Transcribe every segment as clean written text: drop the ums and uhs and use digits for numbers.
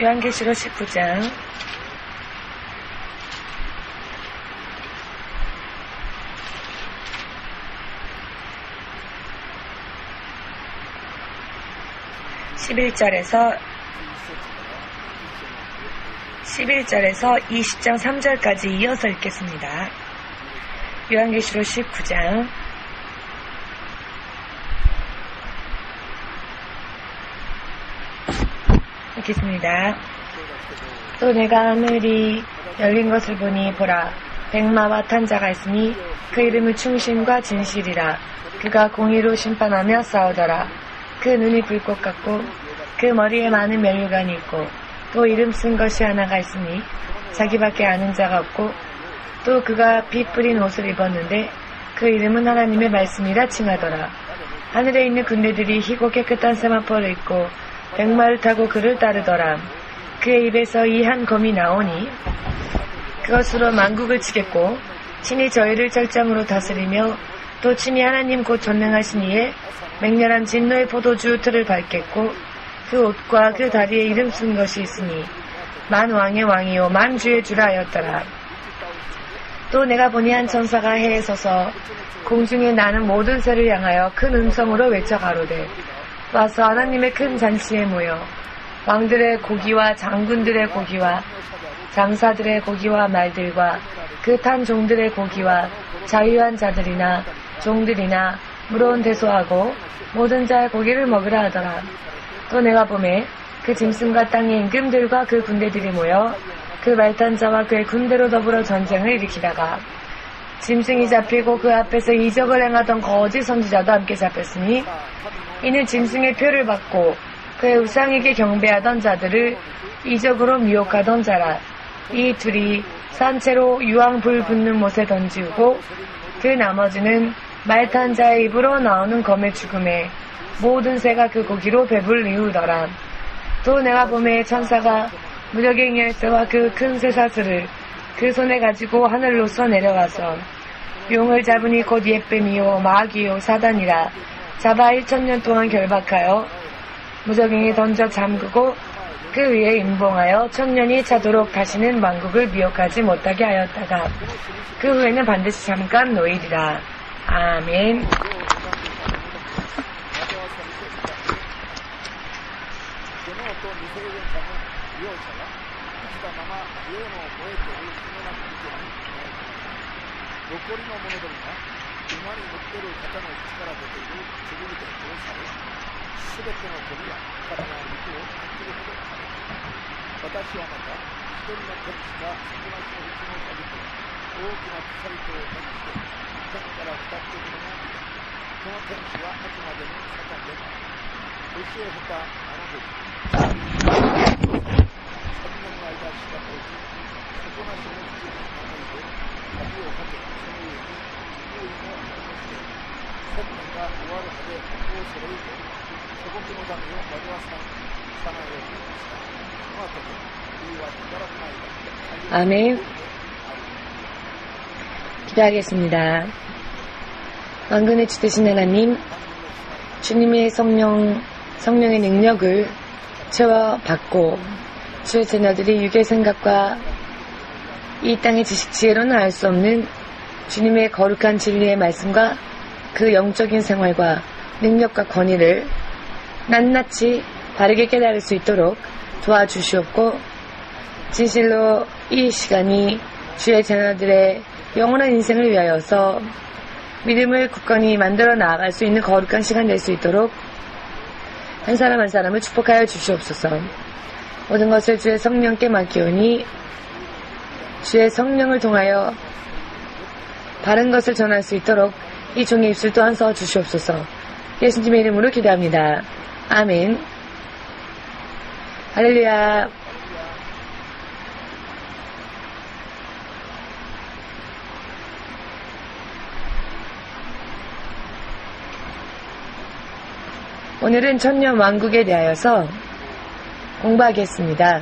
요한계시록 19장 11절에서 20장 3절까지 이어서 읽겠습니다. 요한계시록 19장 읽겠습니다. 또 내가 하늘이 열린 것을 보니 보라 백마와 탄 자가 있으니 그 이름은 충신과 진실이라. 그가 공의로 심판하며 싸우더라. 그 눈이 불꽃 같고 그 머리에 많은 면류관이 있고 또 이름 쓴 것이 하나가 있으니 자기밖에 아는 자가 없고 또 그가 피 뿌린 옷을 입었는데 그 이름은 하나님의 말씀이라 칭하더라. 하늘에 있는 군대들이 희고 깨끗한 세마포를 입고 백마를 타고 그를 따르더라. 그의 입에서 이 한 검이 나오니 그것으로 만국을 치겠고 친히 저희를 절장으로 다스리며 또 친히 하나님 곧 전능하신 이의 맹렬한 진노의 포도주 틀을 밟겠고 그 옷과 그 다리에 이름 쓴 것이 있으니 만 왕의 왕이요 만 주의 주라 하였더라. 또 내가 보니 한 천사가 해에 서서 공중에 나는 모든 새를 향하여 큰 음성으로 외쳐 가로되 와서 하나님의 큰 잔치에 모여 왕들의 고기와 장군들의 고기와 장사들의 고기와 말들과 그 탄 종들의 고기와 자유한 자들이나 종들이나 물어온 대소하고 모든 자의 고기를 먹으라 하더라. 또 내가 보매 그 짐승과 땅의 임금들과 그 군대들이 모여 그 말탄 자와 그의 군대로 더불어 전쟁을 일으키다가 짐승이 잡히고 그 앞에서 이적을 행하던 거짓 선지자도 함께 잡혔으니 이는 짐승의 표를 받고 그의 우상에게 경배하던 자들을 이적으로 미혹하던 자라. 이 둘이 산채로 유황 불 붙는 못에 던지우고 그 나머지는 말탄 자의 입으로 나오는 검의 죽음에 모든 새가 그 고기로 배불리우더라. 또 내가 보매 천사가 무적의 열쇠와 그 큰 쇠사슬을 그 손에 가지고 하늘로서 내려와서 용을 잡으니 곧 옛뱀이요 마귀요 사단이라. 잡아 1000년 동안 결박하여 무적행에 던져 잠그고 그 위에 임봉하여 1000년이 차도록 다시는 만국을 미혹하지 못하게 하였다가 그 후에는 반드시 잠깐 놓이리라. 아멘. 아멘. 기도하겠습니다. 만군의 주 되신 하나님, 주님의 성령의 능력을 채워받고 주의 자녀들이 육의 생각과 이 땅의 지식 지혜로는 알 수 없는 주님의 거룩한 진리의 말씀과 그 영적인 생활과 능력과 권위를 낱낱이 바르게 깨달을 수 있도록 도와주시옵고 진실로 이 시간이 주의 자녀들의 영원한 인생을 위하여서 믿음을 굳건히 만들어 나아갈 수 있는 거룩한 시간 될 수 있도록 한 사람 한 사람을 축복하여 주시옵소서. 모든 것을 주의 성령께 맡기오니 주의 성령을 통하여 바른 것을 전할 수 있도록 이 종의 입술 또한 써 주시옵소서. 예수님의 이름으로 기도합니다. 아멘. 할렐루야. 오늘은 천년 왕국에 대하여서 공부하겠습니다.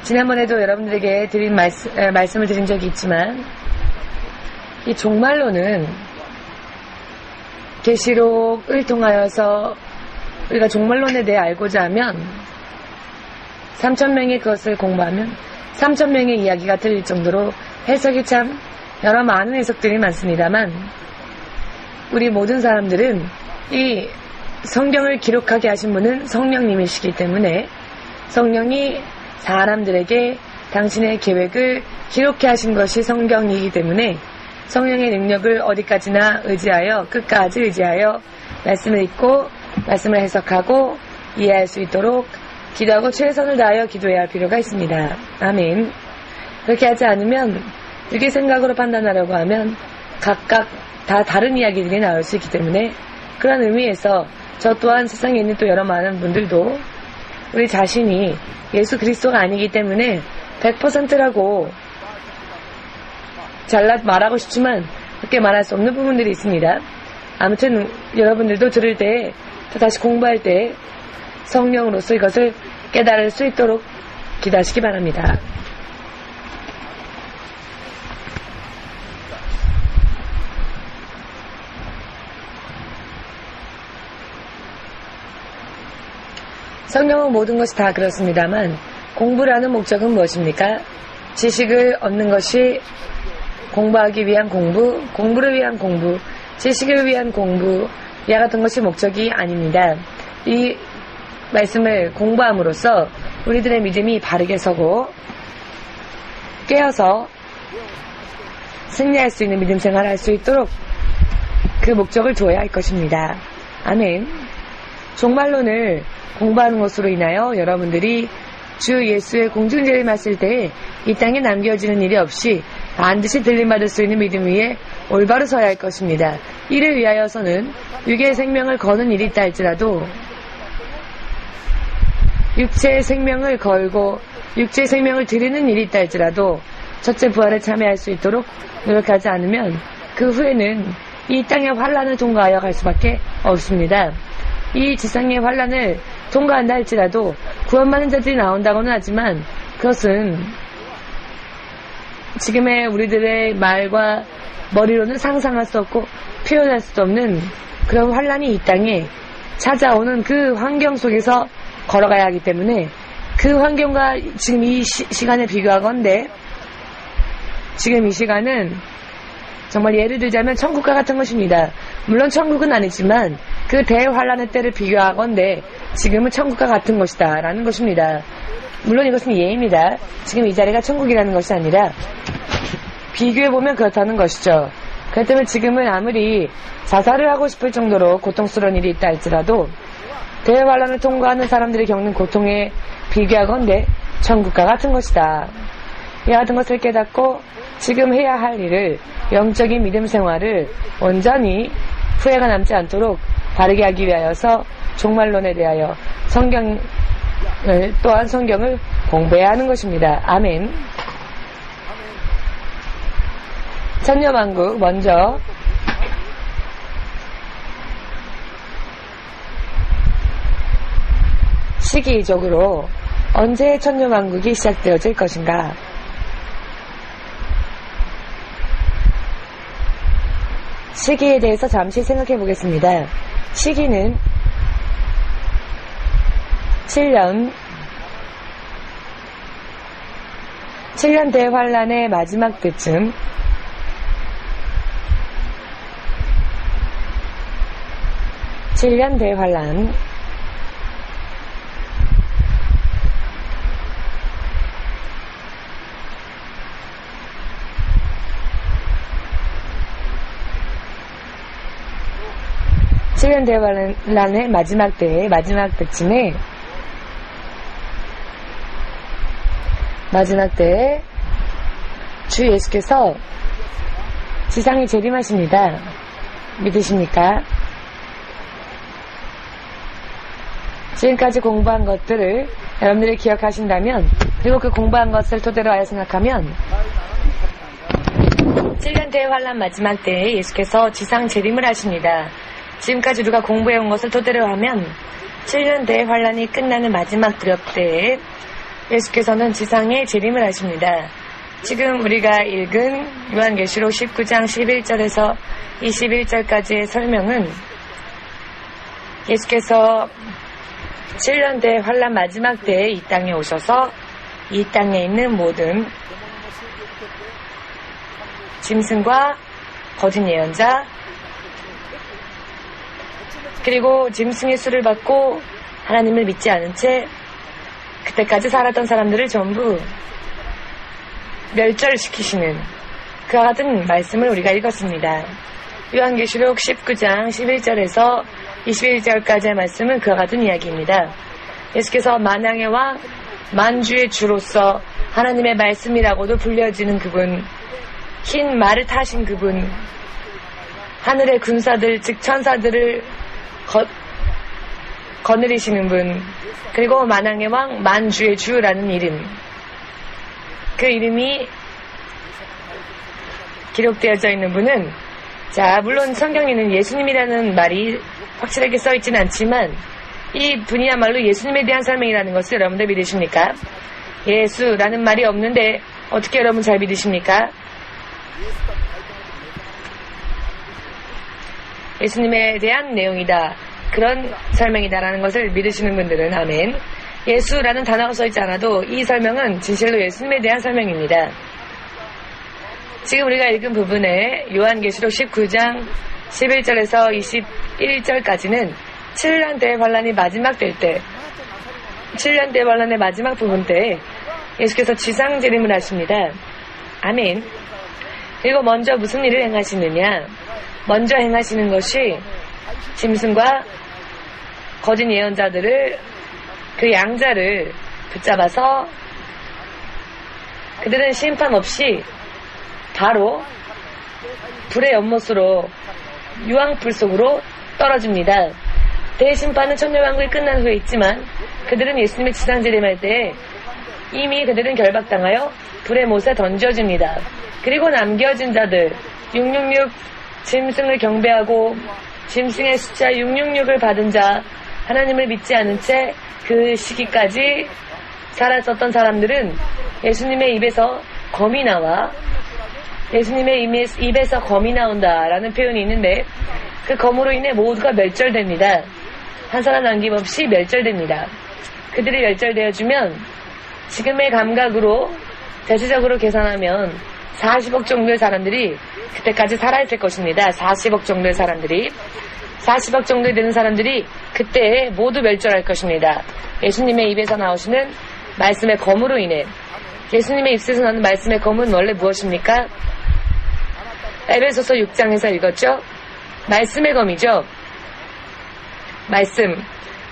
지난번에도 여러분들에게 드린 말씀을 드린 적이 있지만 이 종말론은 계시록을 통하여서 우리가 종말론에 대해 알고자 하면 3,000명이 그것을 공부하면 3,000명의 이야기가 들릴 정도로 해석이 참 여러 많은 해석들이 많습니다만 우리 모든 사람들은 이 성경을 기록하게 하신 분은 성령님이시기 때문에 성령이 사람들에게 당신의 계획을 기록해 하신 것이 성경이기 때문에 성령의 능력을 어디까지나 의지하여 끝까지 의지하여 말씀을 읽고 말씀을 해석하고 이해할 수 있도록 기도하고 최선을 다하여 기도해야 할 필요가 있습니다. 아멘. 그렇게 하지 않으면 육의 생각으로 판단하려고 하면 각각 다 다른 이야기들이 나올 수 있기 때문에 그런 의미에서 저 또한 세상에 있는 또 여러 많은 분들도 우리 자신이 예수 그리스도가 아니기 때문에 100%라고 잘라 말하고 싶지만 그렇게 말할 수 없는 부분들이 있습니다. 아무튼 여러분들도 들을 때 또 다시 공부할 때 성령으로서 이것을 깨달을 수 있도록 기도하시기 바랍니다. 성경은 모든 것이 다 그렇습니다만 공부라는 목적은 무엇입니까? 지식을 얻는 것이 공부하기 위한 공부, 공부를 위한 공부, 지식을 위한 공부, 이와 같은 것이 목적이 아닙니다. 이 말씀을 공부함으로써 우리들의 믿음이 바르게 서고 깨어서 승리할 수 있는 믿음 생활을 할 수 있도록 그 목적을 두어야 할 것입니다. 아멘. 종말론을 공부하는 것으로 인하여 여러분들이 주 예수의 공중재림하실 때에 이 땅에 남겨지는 일이 없이 반드시 들림받을 수 있는 믿음 위에 올바로 서야 할 것입니다. 이를 위하여서는 육의 생명을 거는 일이 있다 할지라도 육체의 생명을 걸고 육체의 생명을 드리는 일이 있다 할지라도 첫째 부활에 참여할 수 있도록 노력하지 않으면 그 후에는 이 땅의 환란을 통과하여 갈 수밖에 없습니다. 이 지상의 환란을 통과한다 할지라도 구원받는 자들이 나온다고는 하지만 그것은 지금의 우리들의 말과 머리로는 상상할 수 없고 표현할 수도 없는 그런 환란이 이 땅에 찾아오는 그 환경 속에서 걸어가야 하기 때문에 그 환경과 지금 이 시간에 비교하건대 지금 이 시간은 정말 예를 들자면 천국과 같은 것입니다. 물론 천국은 아니지만 그 대환란의 때를 비교하건대 지금은 천국과 같은 것이다 라는 것입니다. 물론 이것은 예입니다. 지금 이 자리가 천국이라는 것이 아니라 비교해보면 그렇다는 것이죠. 그렇기 때문에 지금은 아무리 자살을 하고 싶을 정도로 고통스러운 일이 있다 할지라도 대환란을 통과하는 사람들이 겪는 고통에 비교하건대 천국과 같은 것이다. 이 같은 것을 깨닫고 지금 해야 할 일을 영적인 믿음 생활을 온전히 후회가 남지 않도록 바르게 하기 위하여서 종말론에 대하여 또한 성경을 공부해야 하는 것입니다. 아멘. 천녀만국 먼저 시기적으로 언제 천녀만국이 시작되어질 것인가? 시기에 대해서 잠시 생각해 보겠습니다. 시기는 7년 대환란의 마지막 때쯤 7년 대환란 7년 대환란의 마지막 때쯤에 마지막 때에 주 예수께서 지상에 재림하십니다. 믿으십니까? 지금까지 공부한 것들을 여러분들이 기억하신다면 그리고 그 공부한 것을 토대로 하여 생각하면 7년 대환란 마지막 때에 예수께서 지상 재림을 하십니다. 지금까지 우리가 공부해온 것을 토대로 하면 7년 대환란이 끝나는 마지막 두렵 때에 예수께서는 지상에 재림을 하십니다. 지금 우리가 읽은 요한계시록 19장 11절에서 21절까지의 설명은 예수께서 7년 대 환란 마지막 때에 이 땅에 오셔서 이 땅에 있는 모든 짐승과 거짓 예언자 그리고 짐승의 수를 받고 하나님을 믿지 않은 채 그때까지 살았던 사람들을 전부 멸절시키시는 그와 같은 말씀을 우리가 읽었습니다. 요한계시록 19장 11절에서 21절까지의 말씀은 그와 같은 이야기입니다. 예수께서 만왕의 왕, 만주의 주로서 하나님의 말씀이라고도 불려지는 그분, 흰 말을 타신 그분, 하늘의 군사들 즉 천사들을 거느리시는 분, 그리고 만왕의 왕, 만주의 주라는 이름, 그 이름이 기록되어져 있는 분은, 자, 물론 성경에는 예수님이라는 말이 확실하게 써있지는 않지만 이 분이야말로 예수님에 대한 설명이라는 것을 여러분들 믿으십니까? 예수라는 말이 없는데 어떻게 여러분 잘 믿으십니까? 예수님에 대한 내용이다, 그런 설명이다라는 것을 믿으시는 분들은 아멘. 예수라는 단어가 써있지 않아도 이 설명은 진실로 예수님에 대한 설명입니다. 지금 우리가 읽은 부분에 요한계시록 19장 11절에서 21절까지는 7년 대 환란이 마지막 될 때, 7년 대 환란의 마지막 부분 때 예수께서 지상재림을 하십니다. 아멘. 그리고 먼저 무슨 일을 행하시느냐? 먼저 행하시는 것이 짐승과 거짓 예언자들을, 그 양자를 붙잡아서 그들은 심판 없이 바로 불의 연못으로, 유황불 속으로 떨어집니다. 대심판은 천년왕국이 끝난 후에 있지만 그들은 예수님의 지상재림할 때 이미 그들은 결박당하여 불의 못에 던져집니다. 그리고 남겨진 자들, 666 짐승을 경배하고 짐승의 숫자 666을 받은 자, 하나님을 믿지 않은 채 그 시기까지 살았었던 사람들은 예수님의 입에서 검이 나와, 예수님의 입에서 검이 나온다라는 표현이 있는데 그 검으로 인해 모두가 멸절됩니다. 한 사람 남김없이 멸절됩니다. 그들이 멸절되어주면 지금의 감각으로 대체적으로 계산하면 40억 정도의 사람들이 그때까지 살아있을 것입니다. 40억 정도의 사람들이, 40억 정도 되는 사람들이 그때 모두 멸절할 것입니다. 예수님의 입에서 나오시는 말씀의 검으로 인해. 예수님의 입에서 나오는 말씀의 검은 원래 무엇입니까? 에베소서 6장에서 읽었죠? 말씀의 검이죠. 말씀.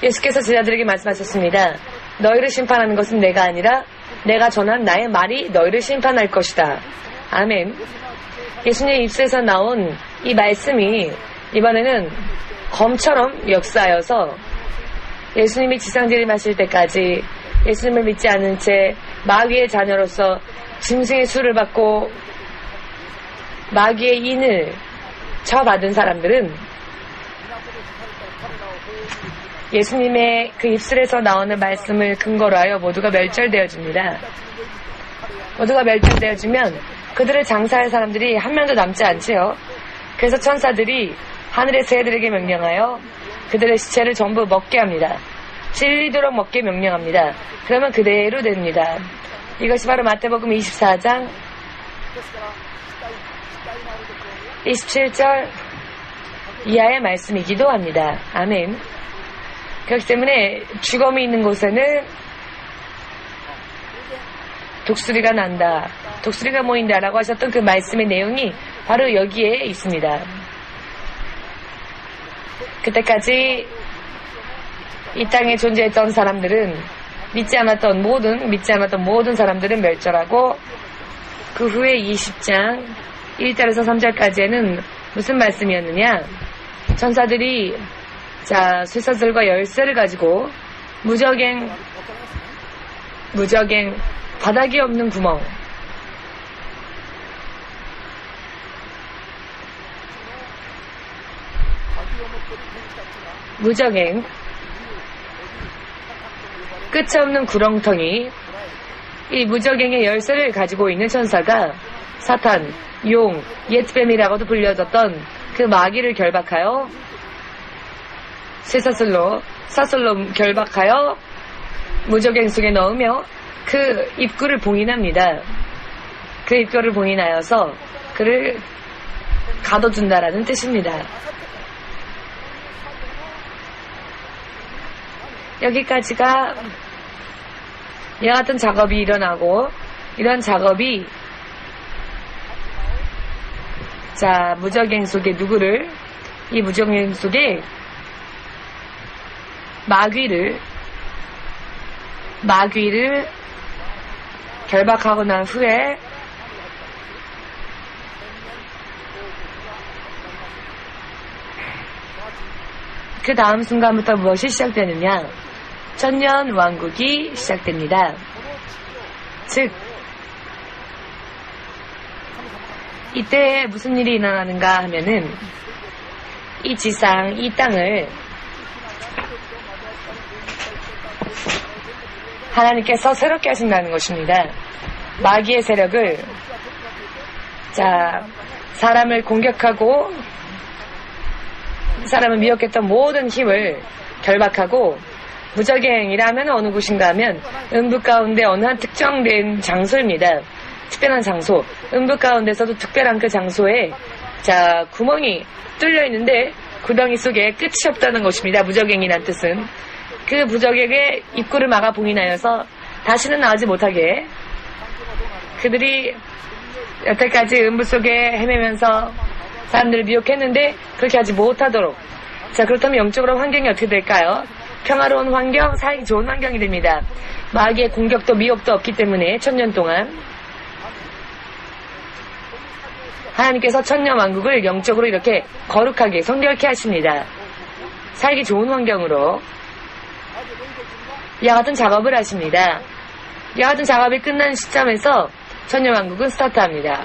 예수께서 제자들에게 말씀하셨습니다. 너희를 심판하는 것은 내가 아니라 내가 전한 나의 말이 너희를 심판할 것이다. 아멘. 예수님의 입술에서 나온 이 말씀이 이번에는 검처럼 역사하여서 예수님이 지상재림하실 때까지 예수님을 믿지 않은 채 마귀의 자녀로서 짐승의 수를 받고 마귀의 인을 처받은 사람들은 예수님의 그 입술에서 나오는 말씀을 근거로 하여 모두가 멸절되어집니다. 모두가 멸절되어지면 그들을 장사할 사람들이 한 명도 남지 않지요. 그래서 천사들이 하늘의 새들에게 명령하여 그들의 시체를 전부 먹게 합니다. 질리도록 먹게 명령합니다. 그러면 그대로 됩니다. 이것이 바로 마태복음 24장 27절 이하의 말씀이기도 합니다. 아멘. 그렇기 때문에 죽음이 있는 곳에는 독수리가 난다, 독수리가 모인다 라고 하셨던 그 말씀의 내용이 바로 여기에 있습니다. 그때까지 이 땅에 존재했던 사람들은 믿지 않았던 모든 사람들은 멸절하고 그 후에 20장 1절에서 3절까지에는 무슨 말씀이었느냐? 천사들이 쇠사슬과 열쇠를 가지고 무적행 바닥이 없는 구멍, 무적행 끝이 없는 구렁텅이, 이 무적행의 열쇠를 가지고 있는 천사가 사탄, 용, 옛뱀이라고도 불려졌던 그 마귀를 결박하여 쇠사슬로 사슬로 결박하여 무적행 속에 넣으며 그 입구를 봉인합니다. 그 입구를 봉인하여서 그를 가둬둔다라는 뜻입니다. 여기까지가 이와 같은 작업이 일어나고, 이런 작업이 무적행 속에 누구를, 이 무적행 속에 마귀를 결박하고 난 후에 그 다음 순간부터 무엇이 시작되느냐? 천년 왕국이 시작됩니다. 즉, 이때 무슨 일이 일어나는가 하면은 이 지상, 이 땅을 하나님께서 새롭게 하신다는 것입니다. 마귀의 세력을 사람을 공격하고 사람을 미혹했던 모든 힘을 결박하고, 무적행이라면 어느 곳인가 하면 음부 가운데 어느 한 특정된 장소입니다. 특별한 장소. 음부 가운데서도 특별한 그 장소에 구멍이 뚫려 있는데 구덩이 속에 끝이 없다는 것입니다. 무적행이란 뜻은 그 무적행의 입구를 막아 봉인하여서 다시는 나오지 못하게, 그들이 여태까지 음부 속에 헤매면서 사람들을 미혹했는데 그렇게 하지 못하도록. 그렇다면 영적으로 환경이 어떻게 될까요? 평화로운 환경, 살기 좋은 환경이 됩니다. 마귀의 공격도 미혹도 없기 때문에 천년 동안 하나님께서 천년 왕국을 영적으로 이렇게 거룩하게 성결케 하십니다. 살기 좋은 환경으로 이와 같은 작업을 하십니다. 이와 같은 작업이 끝난 시점에서 천년 왕국은 스타트합니다.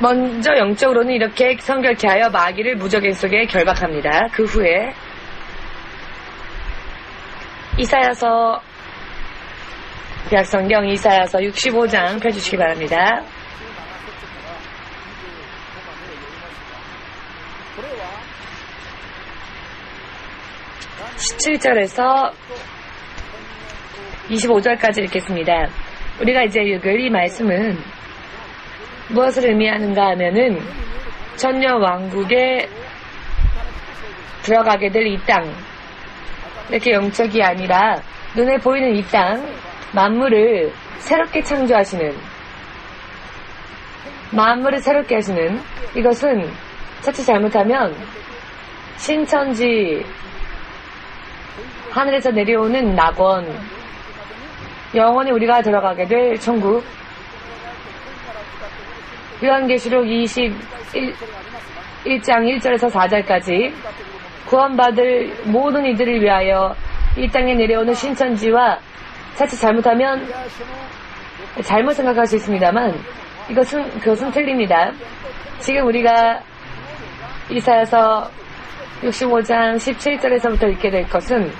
먼저 영적으로는 이렇게 성결케 하여 마귀를 무적행 속에 결박합니다. 그 후에 이사야서, 구약성경 이사야서 65장 펴주시기 바랍니다. (17절에서) 25절까지 읽겠습니다. 우리가 이제 읽을 이 말씀은 무엇을 의미하는가 하면은 천년 왕국에 들어가게 될 이 땅, 이렇게 영적이 아니라 눈에 보이는 이 땅, 만물을 새롭게 창조하시는, 만물을 새롭게 하시는, 이것은 자칫 잘못하면 신천지, 하늘에서 내려오는 낙원, 영원히 우리가 들어가게 될 천국, 요한계시록 21장 1절에서 4절까지 구원받을 모든 이들을 위하여 이 땅에 내려오는 신천지와, 자칫 잘못하면 잘못 생각할 수 있습니다만 그것은 틀립니다. 지금 우리가 이사야서 65장 17절에서부터 읽게 될 것은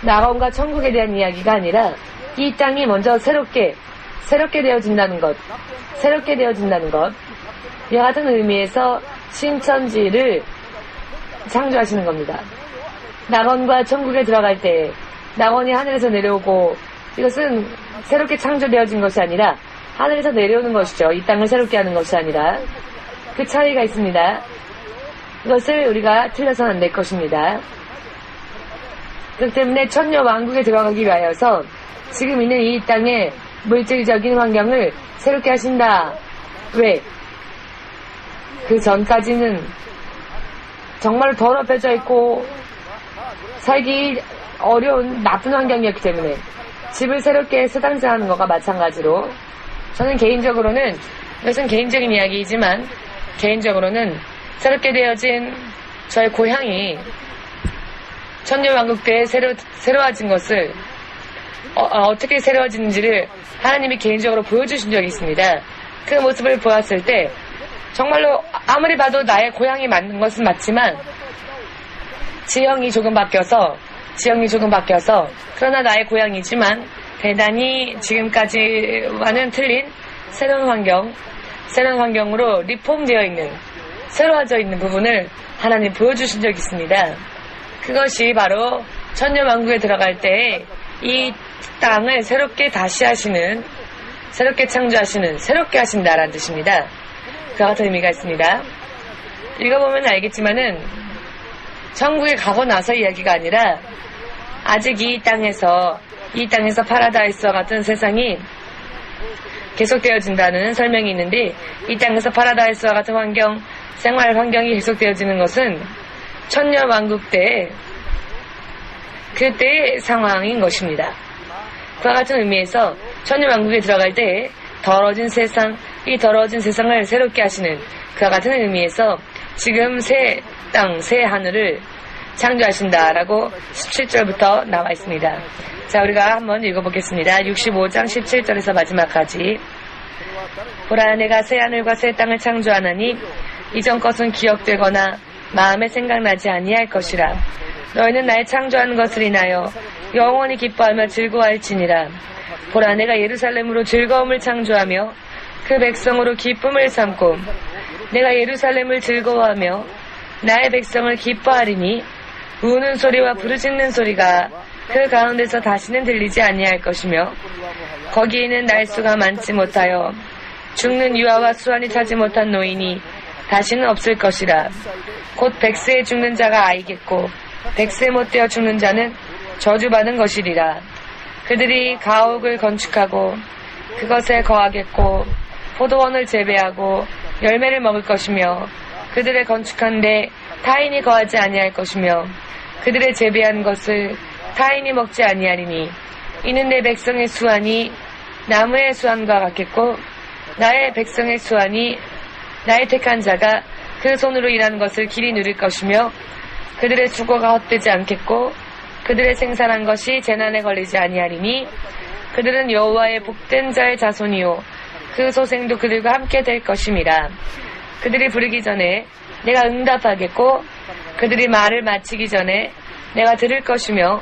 낙원과 천국에 대한 이야기가 아니라 이 땅이 먼저 새롭게 되어진다는 것, 이와 같은 의미에서 신천지를 창조하시는 겁니다. 낙원과 천국에 들어갈 때 낙원이 하늘에서 내려오고, 이것은 새롭게 창조되어진 것이 아니라 하늘에서 내려오는 것이죠. 이 땅을 새롭게 하는 것이 아니라. 그 차이가 있습니다. 이것을 우리가 틀려서는 안 될 것입니다. 그렇기 때문에 천년 왕국에 들어가기 위하여서 지금 있는 이 땅의 물질적인 환경을 새롭게 하신다. 왜? 그 전까지는 정말 더럽혀져 있고 살기 어려운 나쁜 환경이었기 때문에 집을 새롭게 세단장하는 것과 마찬가지로, 저는 개인적으로는, 이것은 개인적인 이야기이지만 개인적으로는 새롭게 되어진 저의 고향이 천년왕국 때에 새로워진 것을 어떻게 새로워지는지를 하나님이 개인적으로 보여주신 적이 있습니다. 그 모습을 보았을 때 정말로 아무리 봐도 나의 고향이 맞는 것은 맞지만 지형이 조금 바뀌어서 그러나 나의 고향이지만 대단히 지금까지와는 틀린 새로운 환경으로 리폼되어 있는, 새로워져 있는 부분을 하나님 보여주신 적이 있습니다. 그것이 바로 천년왕국에 들어갈 때 이 땅을 새롭게 다시 하시는, 새롭게 창조하시는, 새롭게 하신다라는 뜻입니다. 그와 같은 의미가 있습니다. 읽어보면 알겠지만은 천국에 가고 나서 이야기가 아니라 아직 이 땅에서 파라다이스와 같은 세상이 계속되어진다는 설명이 있는데, 이 땅에서 파라다이스와 같은 생활 환경이 계속되어지는 것은 천년왕국 때 그때의 상황인 것입니다. 그와 같은 의미에서 천년왕국에 들어갈 때 더러워진 세상, 이 더러워진 세상을 새롭게 하시는 그와 같은 의미에서 지금 새 땅, 새 하늘을 창조하신다라고 17절부터 나와 있습니다. 자, 우리가 한번 읽어보겠습니다. 65장 17절에서 마지막까지. 보라, 내가 새 하늘과 새 땅을 창조하나니 이전 것은 기억되거나 마음에 생각나지 아니할 것이라. 너희는 나의 창조한 것을 인하여 영원히 기뻐하며 즐거워할지니라. 보라, 내가 예루살렘으로 즐거움을 창조하며 그 백성으로 기쁨을 삼고 내가 예루살렘을 즐거워하며 나의 백성을 기뻐하리니 우는 소리와 부르짖는 소리가 그 가운데서 다시는 들리지 아니할 것이며 거기에는 날수가 많지 못하여 죽는 유아와 수완이 차지 못한 노인이 다시는 없을 것이라. 곧 백세에 죽는 자가 아이겠고 백세 못되어 죽는 자는 저주받은 것이리라. 그들이 가옥을 건축하고 그것에 거하겠고 포도원을 재배하고 열매를 먹을 것이며 그들의 건축한 데 타인이 거하지 아니할 것이며 그들의 재배한 것을 타인이 먹지 아니하리니 이는 내 백성의 수완이 나무의 수완과 같겠고 나의 백성의 수완이 나의 택한 자가 그 손으로 일하는 것을 길이 누릴 것이며 그들의 수고가 헛되지 않겠고 그들의 생산한 것이 재난에 걸리지 아니하리니 그들은 여호와의 복된 자의 자손이요 그 소생도 그들과 함께 될 것임이라. 그들이 부르기 전에 내가 응답하겠고 그들이 말을 마치기 전에 내가 들을 것이며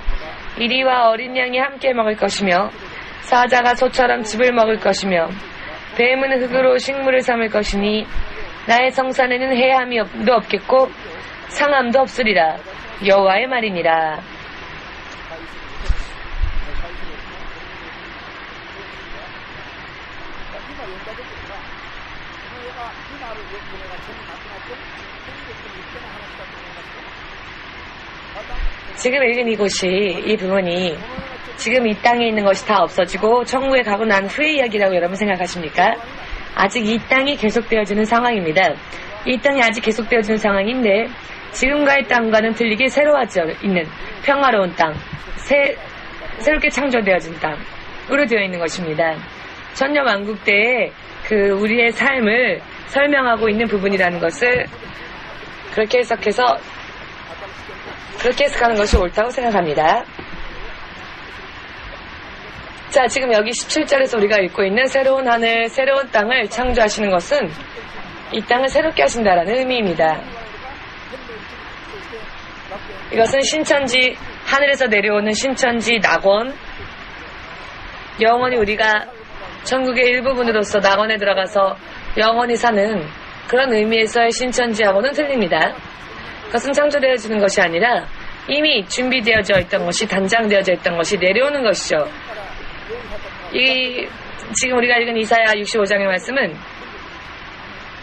이리와 어린 양이 함께 먹을 것이며 사자가 소처럼 즙을 먹을 것이며 뱀은 흙으로 식물을 삼을 것이니 나의 성산에는 해함도 없겠고 상함도 없으리라. 여호와의 말이니라. 지금 읽은 이 부분이 지금 이 땅에 있는 것이 다 없어지고 천국에 가고 난 후의 이야기라고 여러분 생각하십니까? 아직 이 땅이 계속되어지는 상황입니다. 이 땅이 아직 계속되어지는 상황인데 지금과의 땅과는 틀리게 새로워져 있는 평화로운 땅, 새롭게 창조되어진 땅으로 되어 있는 것입니다. 천년왕국 때의 우리의 삶을 설명하고 있는 부분이라는 것을 그렇게 해석하는 것이 옳다고 생각합니다. 자, 지금 여기 17절에서 우리가 읽고 있는 새로운 하늘, 새로운 땅을 창조하시는 것은 이 땅을 새롭게 하신다라는 의미입니다. 이것은 신천지, 하늘에서 내려오는 신천지 낙원, 영원히 우리가 천국의 일부분으로서 낙원에 들어가서 영원히 사는 그런 의미에서의 신천지하고는 틀립니다. 그것은 창조되어지는 것이 아니라 이미 준비되어져 있던 것이, 단장되어져 있던 것이 내려오는 것이죠. 지금 우리가 읽은 이사야 65장의 말씀은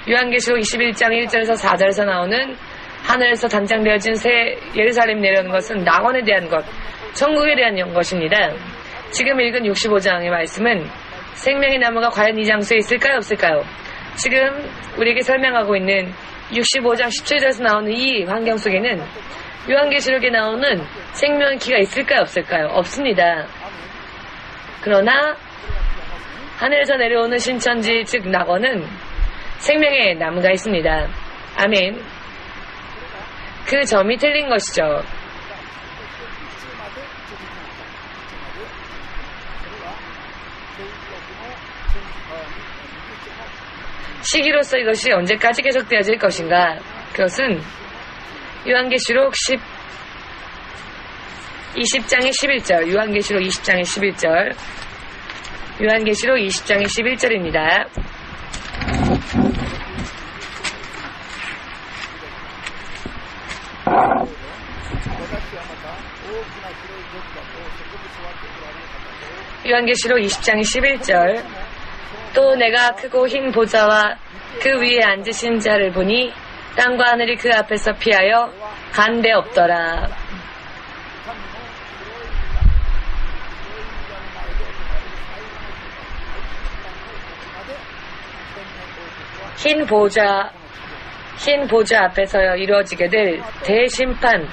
요한계시록 21장 1절에서 4절에서 나오는 하늘에서 단장되어진 새 예루살렘 내려오는 것은 낙원에 대한 것, 천국에 대한 것입니다. 지금 읽은 65장의 말씀은 생명의 나무가 과연 이 장소에 있을까요, 없을까요? 지금 우리에게 설명하고 있는 65장 17절에서 나오는 이 환경 속에는 요한계시록에 나오는 생명의 기가 있을까요, 없을까요? 없습니다. 그러나 하늘에서 내려오는 신천지, 즉 낙원은 생명의 나무가 있습니다. 아멘. 그 점이 틀린 것이죠. 시기로서 이것이 언제까지 계속되어질 것인가? 그것은 요한계시록 20장의 11절, 요한계시록 20장의 11절, 요한계시록 20장의 11절입니다. 요한계시록 20장 11절 또 내가 크고 흰 보좌와 그 위에 앉으신 자를 보니 땅과 하늘이 그 앞에서 피하여 간데 없더라. 흰 보좌 앞에서 이루어지게 될 대심판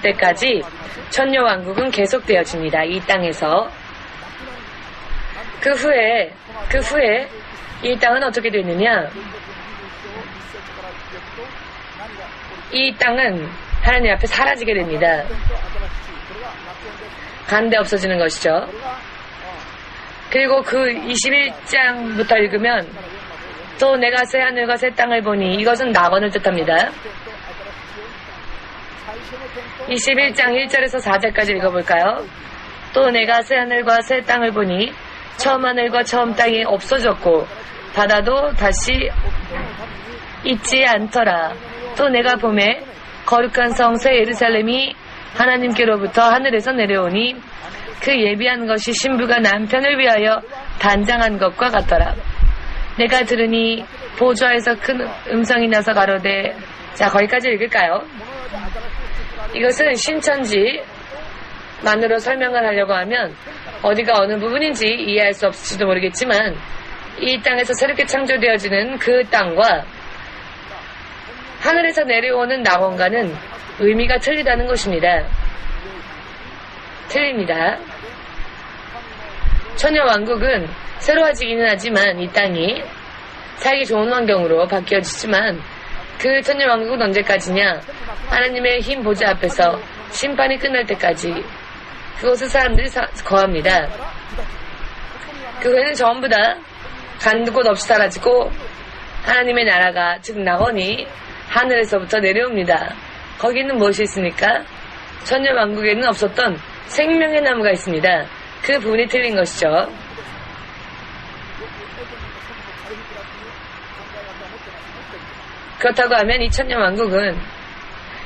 때까지 천녀왕국은 계속되어집니다. 이 땅에서. 그 후에 이 땅은 어떻게 되느냐? 이 땅은 하나님 앞에 사라지게 됩니다. 간데 없어지는 것이죠. 그리고 그 21장부터 읽으면 또 내가 새 하늘과 새 땅을 보니 이것은 낙원을 뜻합니다. 21장 1절에서 4절까지 읽어볼까요? 또 내가 새 하늘과 새 땅을 보니 처음 하늘과 처음 땅이 없어졌고 바다도 다시 있지 않더라. 또 내가 보매 거룩한 성 새 예루살렘이 하나님께로부터 하늘에서 내려오니 그 예비한 것이 신부가 남편을 위하여 단장한 것과 같더라. 내가 들으니 보좌에서 큰 음성이 나서 가로되. 자, 거기까지 읽을까요? 이것은 신천지만으로 설명을 하려고 하면 어디가 어느 부분인지 이해할 수 없을지도 모르겠지만 이 땅에서 새롭게 창조되어지는 그 땅과 하늘에서 내려오는 낙원과는 의미가 틀리다는 것입니다. 틀립니다. 천녀왕국은 새로워지기는 하지만 이 땅이 살기 좋은 환경으로 바뀌어지지만 그 천녀왕국은 언제까지냐? 하나님의 흰 보좌 앞에서 심판이 끝날 때까지 그곳에 사람들이 거합니다. 그 후에는 전부 다 간도 곳 없이 사라지고 하나님의 나라가 즉 낙원이 하늘에서부터 내려옵니다. 거기는 무엇이 있습니까? 천녀왕국에는 없었던 생명의 나무가 있습니다. 그 부분이 틀린 것이죠. 그렇다고 하면 이 천녀왕국은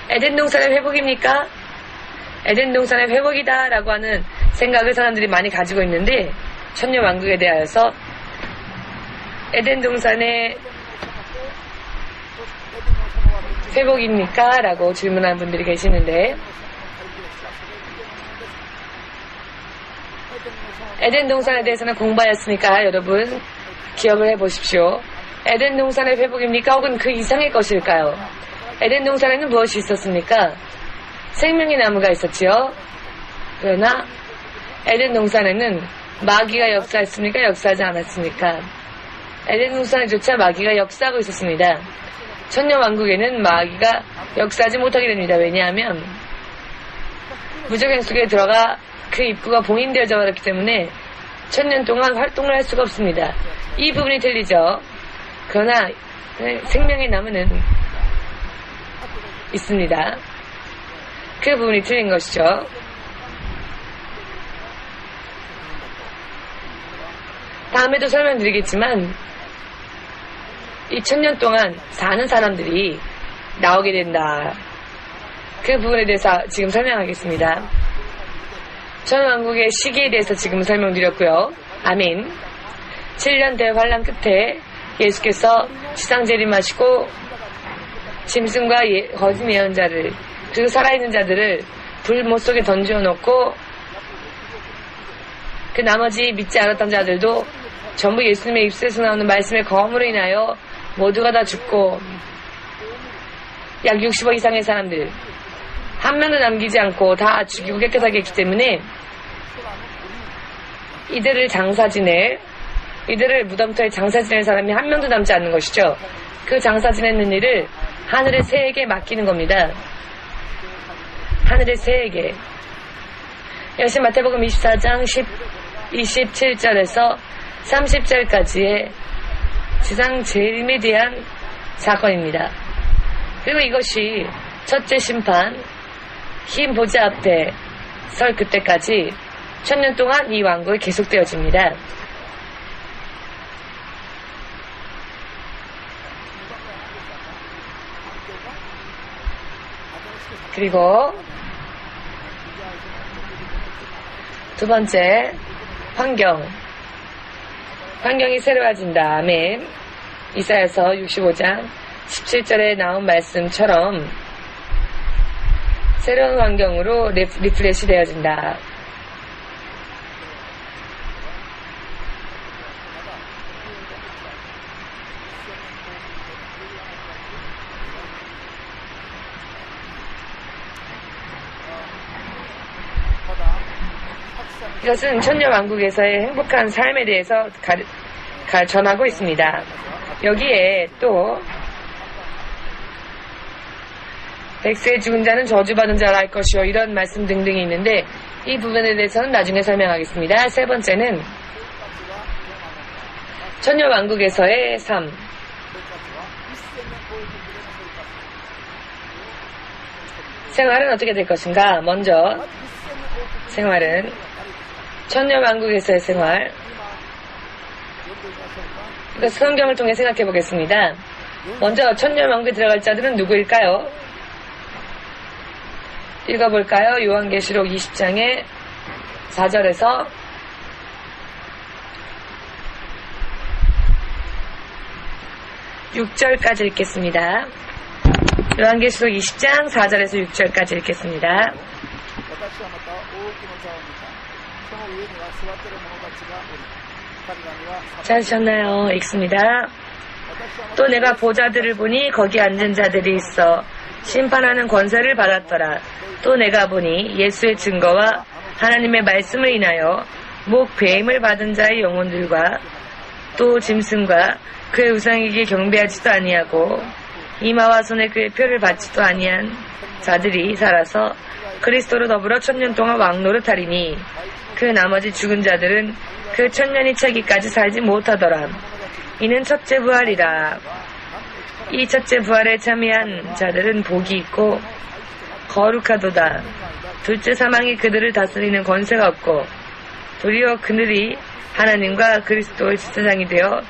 에덴 동산의 회복입니까? 에덴 동산의 회복이다 라고 하는 생각을 사람들이 많이 가지고 있는데 천녀왕국에 대하여서 에덴 동산의 회복입니까? 라고 질문하는 분들이 계시는데 에덴 동산에 대해서는 공부하였으니까 여러분 기억을 해보십시오. 에덴 동산의 회복입니까? 혹은 그 이상의 것일까요? 에덴 동산에는 무엇이 있었습니까? 생명의 나무가 있었지요. 그러나 에덴 동산에는 마귀가 역사했습니까? 역사하지 않았습니까? 에덴 동산에조차 마귀가 역사하고 있었습니다. 천녀왕국에는 마귀가 역사하지 못하게 됩니다. 왜냐하면 무적행 속에 들어가 그 입구가 봉인되어져 버렸기 때문에 천년 동안 활동을 할 수가 없습니다. 이 부분이 틀리죠. 그러나 생명의 나무는 있습니다. 그 부분이 틀린 것이죠. 다음에도 설명드리겠지만 이 천년 동안 사는 사람들이 나오게 된다. 그 부분에 대해서 지금 설명하겠습니다. 천왕국의 시기에 대해서 지금 설명드렸고요. 아멘. 7년 대환란 끝에 예수께서 지상 재림하시고 짐승과 거짓 예언자를 그리고 살아있는 자들을 불못 속에 던져 놓고 그 나머지 믿지 않았던 자들도 전부 예수님의 입술에서 나오는 말씀의 검으로 인하여 모두가 다 죽고 약 60억 이상의 사람들 한 명도 남기지 않고 다 죽이고 깨끗하게 했기 때문에 이들을 무덤터에 장사 지낼 사람이 한 명도 남지 않는 것이죠. 그 장사 지내는 일을 하늘의 새에게 맡기는 겁니다. 하늘의 새에게. 역시 마태복음 24장 27절에서 30절까지의 지상 재림에 대한 사건입니다. 그리고 이것이 첫째 심판, 흰 보좌 앞에 설 그때까지 천년 동안 이 왕국이 계속되어집니다. 그리고 두 번째, 환경이 새로워진다. 아멘. 이사야서 65장 17절에 나온 말씀처럼 새로운 환경으로 리프레시 되어진다. 이것은 천녀왕국에서의 행복한 삶에 대해서 전하고 있습니다. 여기에 또 백세에 죽은 자는 저주받은 자라 할 것이요, 이런 말씀 등등이 있는데 이 부분에 대해서는 나중에 설명하겠습니다. 세 번째는 천녀왕국에서의 삶. 생활은 어떻게 될 것인가? 먼저 생활은 천녀왕국에서의 생활. 그래서 성경을 통해 생각해 보겠습니다. 먼저 천녀왕국에 들어갈 자들은 누구일까요? 읽어볼까요? 요한계시록 20장의 4절에서 6절까지 읽겠습니다. 요한계시록 20장 4절에서 6절까지 읽겠습니다. 찾으셨나요? 읽습니다. 또 내가 보좌들을 보니 거기 앉은 자들이 있어 심판하는 권세를 받았더라. 또 내가 보니 예수의 증거와 하나님의 말씀을 인하여 목 배임을 받은 자의 영혼들과 또 짐승과 그의 우상에게 경배하지도 아니하고 이마와 손에 그의 표를 받지도 아니한 자들이 살아서 그리스도로 더불어 1000년 동안 왕노릇하리니 그 나머지 죽은 자들은 그 1000년이 차기까지 살지 못하더라. 이는 첫째 부활이라. 이 첫째 부활에 참여한 자들은 복이 있고 거룩하도다. 둘째 사망이 그들을 다스리는 권세가 없고 도리어 그들이 하나님과 그리스도의 제사장이 되어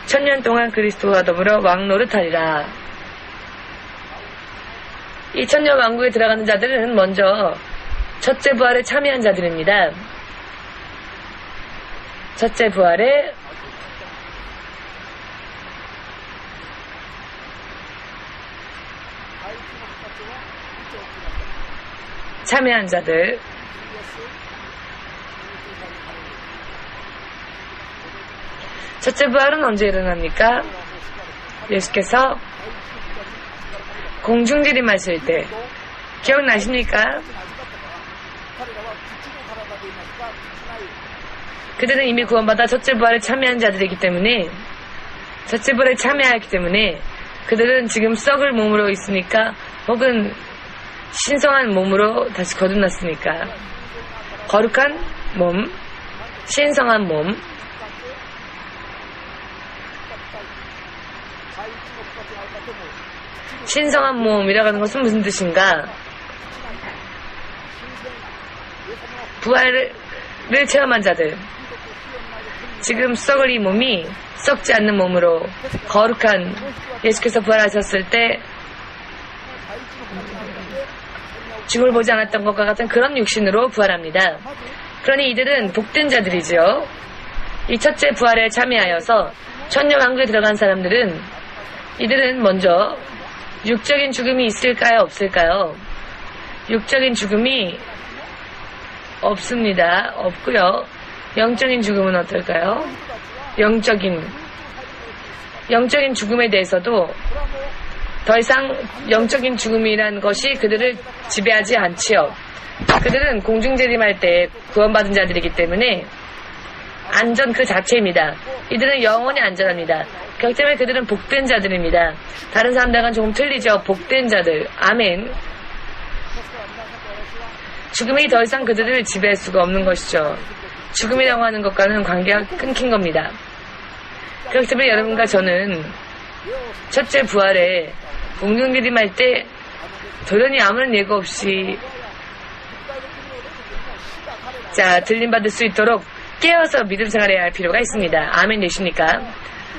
1000년 동안 그리스도와 더불어 왕노릇하리라. 이 천년 왕국에 들어가는 자들은 먼저 첫째 부활에 참여한 자들입니다. 첫째 부활에 참여한 자들. 첫째 부활은 언제 일어납니까? 예수께서 공중재림하실 때. 기억나십니까? 그들은 이미 구원받아 첫째 부활에 참여한 자들이기 때문에, 첫째 부활에 참여하기 때문에 그들은 지금 썩을 몸으로 있으니까, 혹은 신성한 몸으로 다시 거듭났으니까, 거룩한 몸, 신성한 몸. 신성한 몸이라고 하는 것은 무슨 뜻인가? 부활을 체험한 자들. 지금 썩을 이 몸이 썩지 않는 몸으로 거룩한, 예수께서 부활하셨을 때 죽음을 보지 않았던 것과 같은 그런 육신으로 부활합니다. 그러니 이들은 복된 자들이죠. 이 첫째 부활에 참여하여서 천녀왕국에 들어간 사람들은, 이들은 먼저 육적인 죽음이 있을까요? 없을까요? 육적인 죽음이 없습니다. 없고요. 영적인 죽음은 어떨까요? 영적인 죽음에 대해서도 더 이상 영적인 죽음이라는 것이 그들을 지배하지 않지요. 그들은 공중재림할 때 구원받은 자들이기 때문에 안전 그 자체입니다. 이들은 영원히 안전합니다. 그렇기 때문에 그들은 복된 자들입니다. 다른 사람들과는 조금 틀리죠. 복된 자들. 아멘. 죽음이 더 이상 그들을 지배할 수가 없는 것이죠. 죽음이라고 하는 것과는 관계가 끊긴 겁니다. 그렇기 때문에 여러분과 저는 첫째 부활에 공중재림할 때 도련히 아무런 예고 없이 들림받을 수 있도록 깨어서 믿음 생활해야 할 필요가 있습니다. 아멘 되십니까?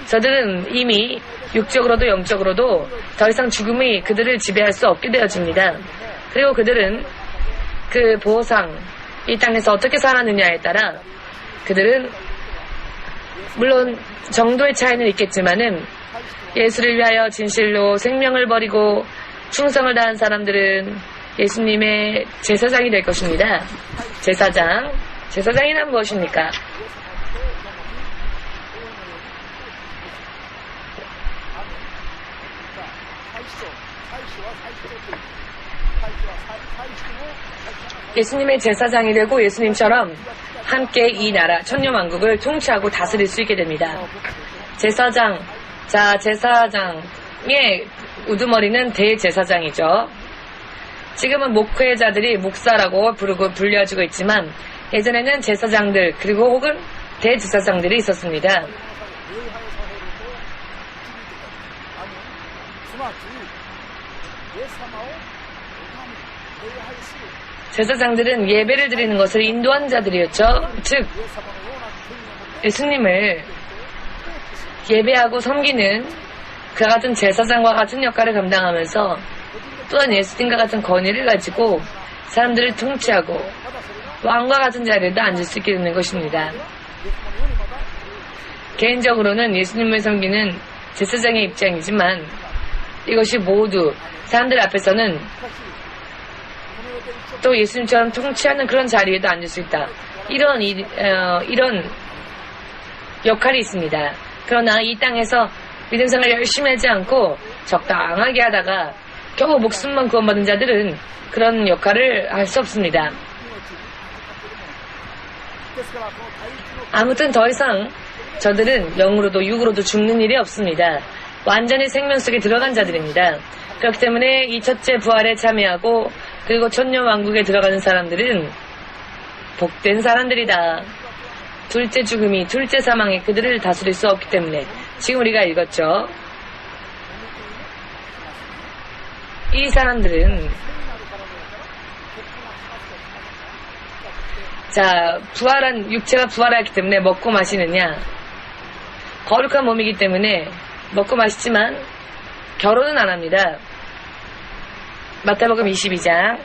저들은 이미 육적으로도 영적으로도 더 이상 죽음이 그들을 지배할 수 없게 되어집니다. 그리고 그들은 그 보상, 이 땅에서 어떻게 살았느냐에 따라 그들은 물론 정도의 차이는 있겠지만은 예수를 위하여 진실로 생명을 버리고 충성을 다한 사람들은 예수님의 제사장이 될 것입니다. 제사장이란 무엇입니까? 예수님의 제사장이 되고 예수님처럼 함께 이 나라 천년왕국을 통치하고 다스릴 수 있게 됩니다. 제사장의 우두머리는 대제사장이죠. 지금은 목회자들이 목사라고 부르고 불려지고 있지만 예전에는 제사장들 그리고 혹은 대제사장들이 있었습니다. 제사장들은 예배를 드리는 것을 인도한 자들이었죠. 즉 예수님을 예배하고 섬기는 그와 같은 제사장과 같은 역할을 감당하면서 또한 예수님과 같은 권위를 가지고 사람들을 통치하고 왕과 같은 자리에도 앉을 수 있게 되는 것입니다. 개인적으로는 예수님을 섬기는 제사장의 입장이지만 이것이 모두 사람들 앞에서는 또 예수님처럼 통치하는 그런 자리에도 앉을 수 있다. 이런 역할이 있습니다. 그러나 이 땅에서 믿음 생활 열심히 하지 않고 적당하게 하다가 겨우 목숨만 구원받은 자들은 그런 역할을 할 수 없습니다. 아무튼 더 이상 저들은 영으로도 육으로도 죽는 일이 없습니다. 완전히 생명 속에 들어간 자들입니다. 그렇기 때문에 이 첫째 부활에 참여하고 그리고 천년왕국에 들어가는 사람들은 복된 사람들이다. 둘째 죽음이 둘째 사망이 그들을 다스릴 수 없기 때문에 지금 우리가 읽었죠. 이 사람들은 육체가 부활하기 때문에 먹고 마시느냐, 거룩한 몸이기 때문에 먹고 마시지만 결혼은 안 합니다. 마태복음 22장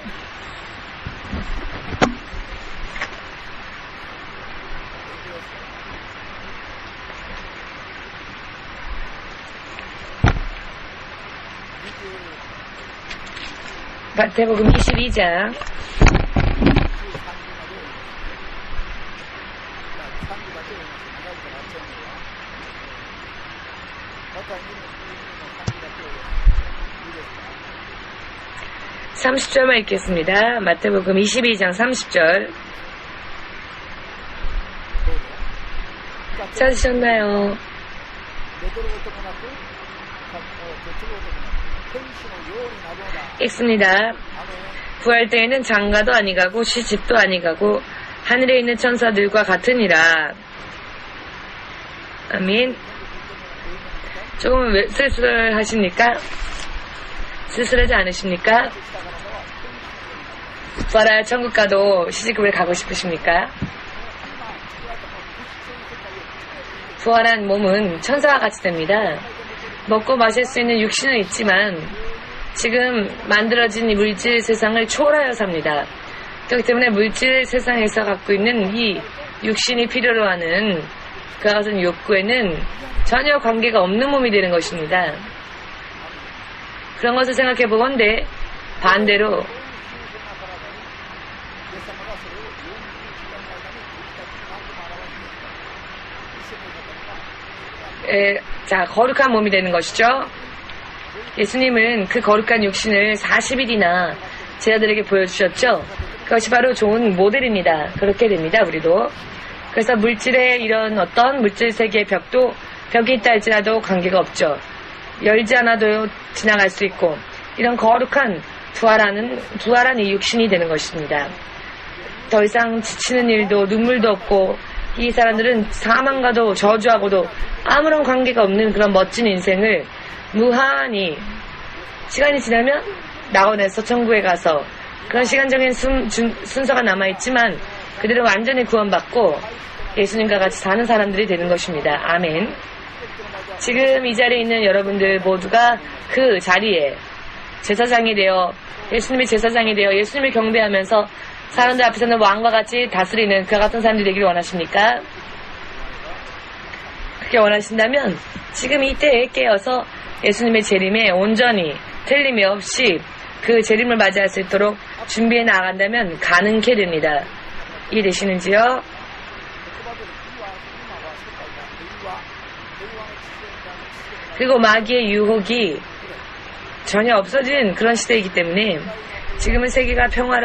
마태복음 22장 30절만 읽겠습니다. 마태복음 22장 30절 찾으셨나요? 읽습니다. 부활 때에는 장가도 아니가고 시집도 아니가고 하늘에 있는 천사들과 같으니라. 아멘. 조금은 왜 쓸쓸하십니까? 쓸쓸하지 않으십니까? 부활하여 천국 가도 시집을 가고 싶으십니까? 부활한 몸은 천사와 같이 됩니다. 먹고 마실 수 있는 육신은 있지만 지금 만들어진 이 물질 세상을 초월하여 삽니다. 그렇기 때문에 물질 세상에서 갖고 있는 이 육신이 필요로 하는 그와 같은 욕구에는 전혀 관계가 없는 몸이 되는 것입니다. 그런 것을 생각해 보건대 반대로 거룩한 몸이 되는 것이죠. 예수님은 그 거룩한 육신을 40일이나 제자들에게 보여주셨죠. 그것이 바로 좋은 모델입니다. 그렇게 됩니다. 우리도. 그래서 물질의 이런 어떤 물질 세계의 벽이 있다 할지라도 관계가 없죠. 열지 않아도 지나갈 수 있고 이런 거룩한 부활한 이 육신이 되는 것입니다. 더 이상 지치는 일도 눈물도 없고 이 사람들은 사망과도 저주하고도 아무런 관계가 없는 그런 멋진 인생을 무한히 시간이 지나면 낙원에서 천국에 가서 그런 시간적인 순서가 남아있지만 그들은 완전히 구원받고 예수님과 같이 사는 사람들이 되는 것입니다. 아멘. 지금 이 자리에 있는 여러분들 모두가 그 자리에 제사장이 되어 예수님의 제사장이 되어 예수님을 경배하면서 사람들 앞에서는 왕과 같이 다스리는 그와 같은 사람들이 되기를 원하십니까? 그렇게 원하신다면 지금 이때에 깨어서 예수님의 재림에 온전히 틀림이 없이 그 재림을 맞이할 수 있도록 준비해 나간다면 가능케 됩니다. 이해되시는지요? 그리고 마귀의 유혹이 전혀 없어진 그런 시대이기 때문에 지금은 세계가 평화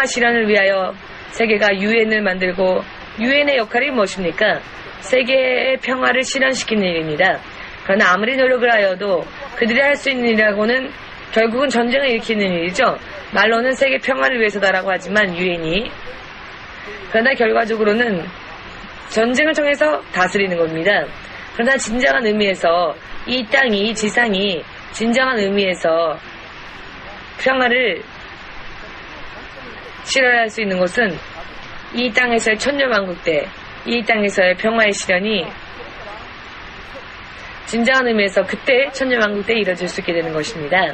실현을 위하여 세계가 유엔을 만들고 유엔의 역할이 무엇입니까? 세계의 평화를 실현시키는 일입니다. 그러나 아무리 노력을 하여도 그들이 할 수 있는 일이라고는 결국은 전쟁을 일으키는 일이죠. 말로는 세계 평화를 위해서다라고 하지만 유엔이 그러나 결과적으로는 전쟁을 통해서 다스리는 겁니다. 그러나 진정한 의미에서 이 땅이 이 지상이 진정한 의미에서 평화를 실현할 수 있는 곳은 이 땅에서의 천년왕국때 이 땅에서의 평화의 실현이 진정한 의미에서 그때 천년왕국 때 이뤄질 수 있게 되는 것입니다.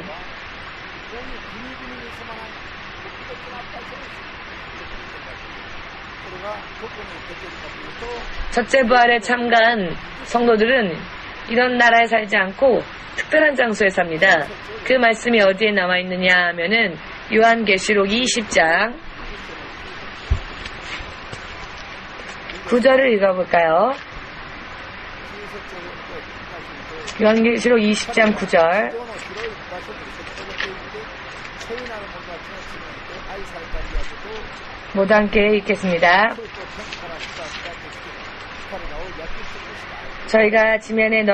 첫째 부활에 참가한 성도들은 이런 나라에 살지 않고 특별한 장소에 삽니다. 그 말씀이 어디에 나와 있느냐 하면은 요한계시록 20장 9절을 읽어볼까요? 요한계시록 20장 9절 모두 함께 읽겠습니다. 저희가 지면에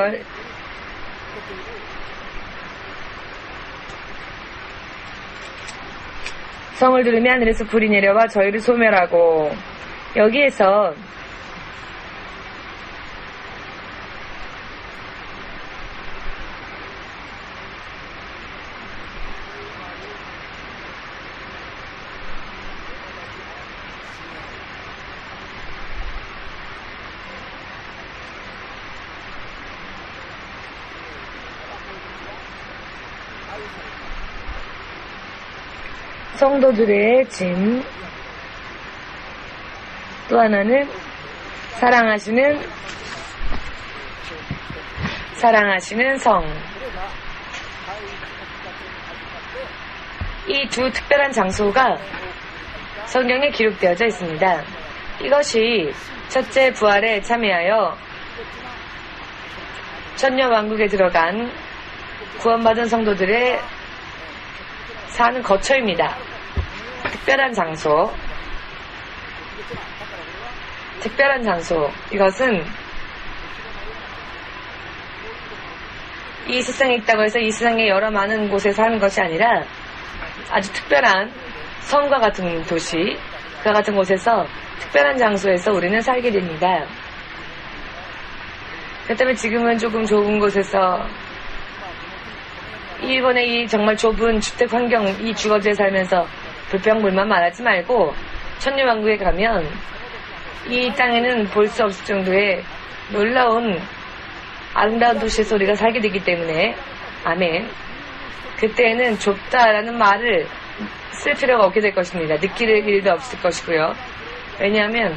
성을 두르면 하늘에서 불이 내려와 저희를 소멸하고 여기에서 성도들의 짐, 또 하나는 사랑하시는 성. 이 두 특별한 장소가 성경에 기록되어져 있습니다. 이것이 첫째 부활에 참여하여 천년왕국에 들어간 구원받은 성도들의 사는 거처입니다. 특별한 장소. 이것은 이 세상에 있다고 해서 이 세상의 여러 많은 곳에 사는 것이 아니라 아주 특별한 성과 같은 도시, 그와 같은 곳에서 특별한 장소에서 우리는 살게 됩니다. 그렇기 때문에 지금은 조금 좁은 곳에서 일본의 이 정말 좁은 주택 환경, 이 주거지에 살면서 불평불만 말하지 말고 천년왕국에 가면 이 땅에는 볼 수 없을 정도의 놀라운 아름다운 도시에서 우리가 살게 되기 때문에 아멘. 그때는 좁다라는 말을 쓸 필요가 없게 될 것입니다. 느낄 일도 없을 것이고요. 왜냐하면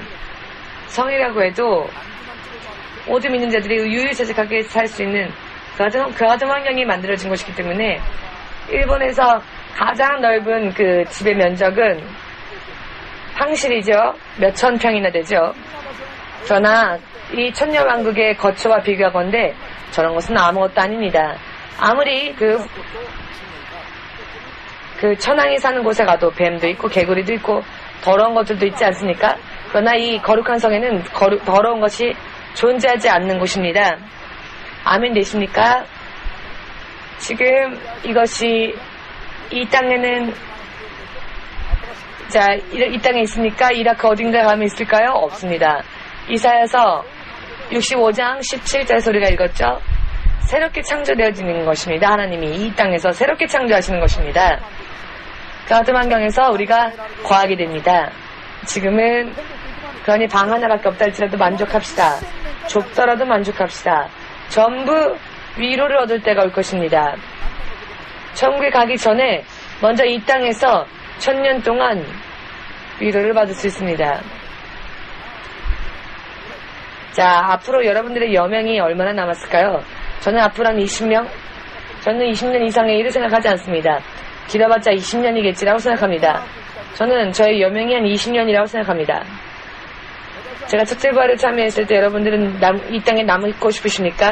성이라고 해도 모든 믿는 자들이 유유자적하게 살 수 있는 그 같은 환경이 만들어진 것이기 때문에 일본에서 가장 넓은 그 집의 면적은 황실이죠. 몇천 평이나 되죠. 그러나 이 천년왕국의 거처와 비교하건대 저런 것은 아무것도 아닙니다. 아무리 그 천황이 사는 곳에 가도 뱀도 있고 개구리도 있고 더러운 것들도 있지 않습니까? 그러나 이 거룩한 성에는 더러운 것이 존재하지 않는 곳입니다. 아멘 되십니까? 지금 이것이 이 땅에는 이 땅에 있습니까? 이라크 어딘가에 가면 있을까요? 없습니다. 이사야서 65장 17절 소리가 읽었죠? 새롭게 창조되어지는 것입니다. 하나님이 이 땅에서 새롭게 창조하시는 것입니다. 그 같은 환경에서 우리가 거하게 됩니다. 지금은 그러니 방 하나밖에 없다 할지라도 만족합시다. 좁더라도 만족합시다. 전부 위로를 얻을 때가 올 것입니다. 천국에 가기 전에 먼저 이 땅에서 1000년 동안 위로를 받을 수 있습니다. 자, 앞으로 여러분들의 여명이 얼마나 남았을까요? 저는 앞으로 한 20명? 저는 20년 이상의 일을 생각하지 않습니다. 길어봤자 20년이겠지라고 생각합니다. 저는 저의 여명이 한 20년이라고 생각합니다. 제가 첫째 부활에 참여했을 때 여러분들은 이 땅에 남고 싶으십니까?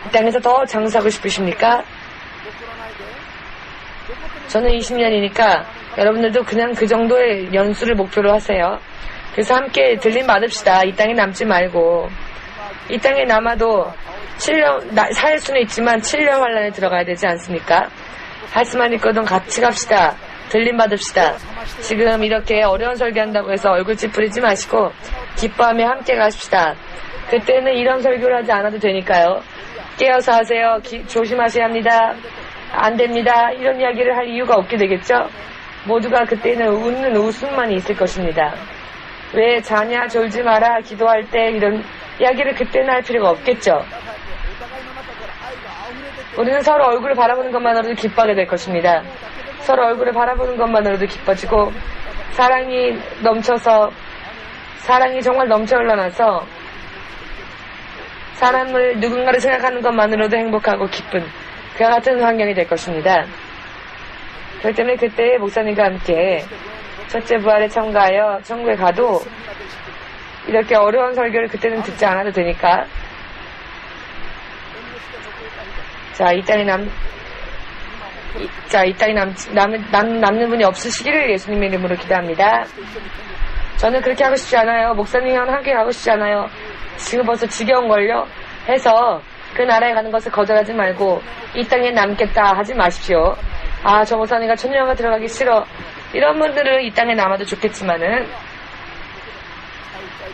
이 땅에서 더 장수하고 싶으십니까? 저는 20년이니까 여러분들도 그냥 그 정도의 연수를 목표로 하세요. 그래서 함께 들림 받읍시다. 이 땅에 남지 말고. 이 땅에 남아도 7년, 살 수는 있지만 7년 환란에 들어가야 되지 않습니까? 할 수만 있거든 같이 갑시다. 들림 받읍시다. 지금 이렇게 어려운 설교한다고 해서 얼굴 찌푸리지 마시고 기뻐하며 함께 가십시다. 그때는 이런 설교를 하지 않아도 되니까요. 깨어서 하세요. 조심하셔야 합니다. 안 됩니다. 이런 이야기를 할 이유가 없게 되겠죠? 모두가 그때는 웃는 웃음만 있을 것입니다. 왜 자냐 졸지 마라 기도할 때 이런 이야기를 그때는 할 필요가 없겠죠. 우리는 서로 얼굴을 바라보는 것만으로도 기뻐하게 될 것입니다. 서로 얼굴을 바라보는 것만으로도 기뻐지고 사랑이 넘쳐서 사랑이 정말 넘쳐 흘러나서 사람을 누군가를 생각하는 것만으로도 행복하고 기쁜 그와 같은 환경이 될 것입니다. 그렇기 때문에 그때 목사님과 함께 첫째 부활에 참가하여 천국에 가도 이렇게 어려운 설교를 그때는 듣지 않아도 되니까 이 땅에 남는 분이 없으시기를 예수님의 이름으로 기도합니다. 저는 그렇게 하고 싶지 않아요. 목사님이랑 함께 가고 싶지 않아요. 지금 벌써 지겨운걸요? 해서 그 나라에 가는 것을 거절하지 말고 이 땅에 남겠다 하지 마십시오. 아, 저 목사님과 천년왕국 들어가기 싫어. 이런 분들은 이 땅에 남아도 좋겠지만은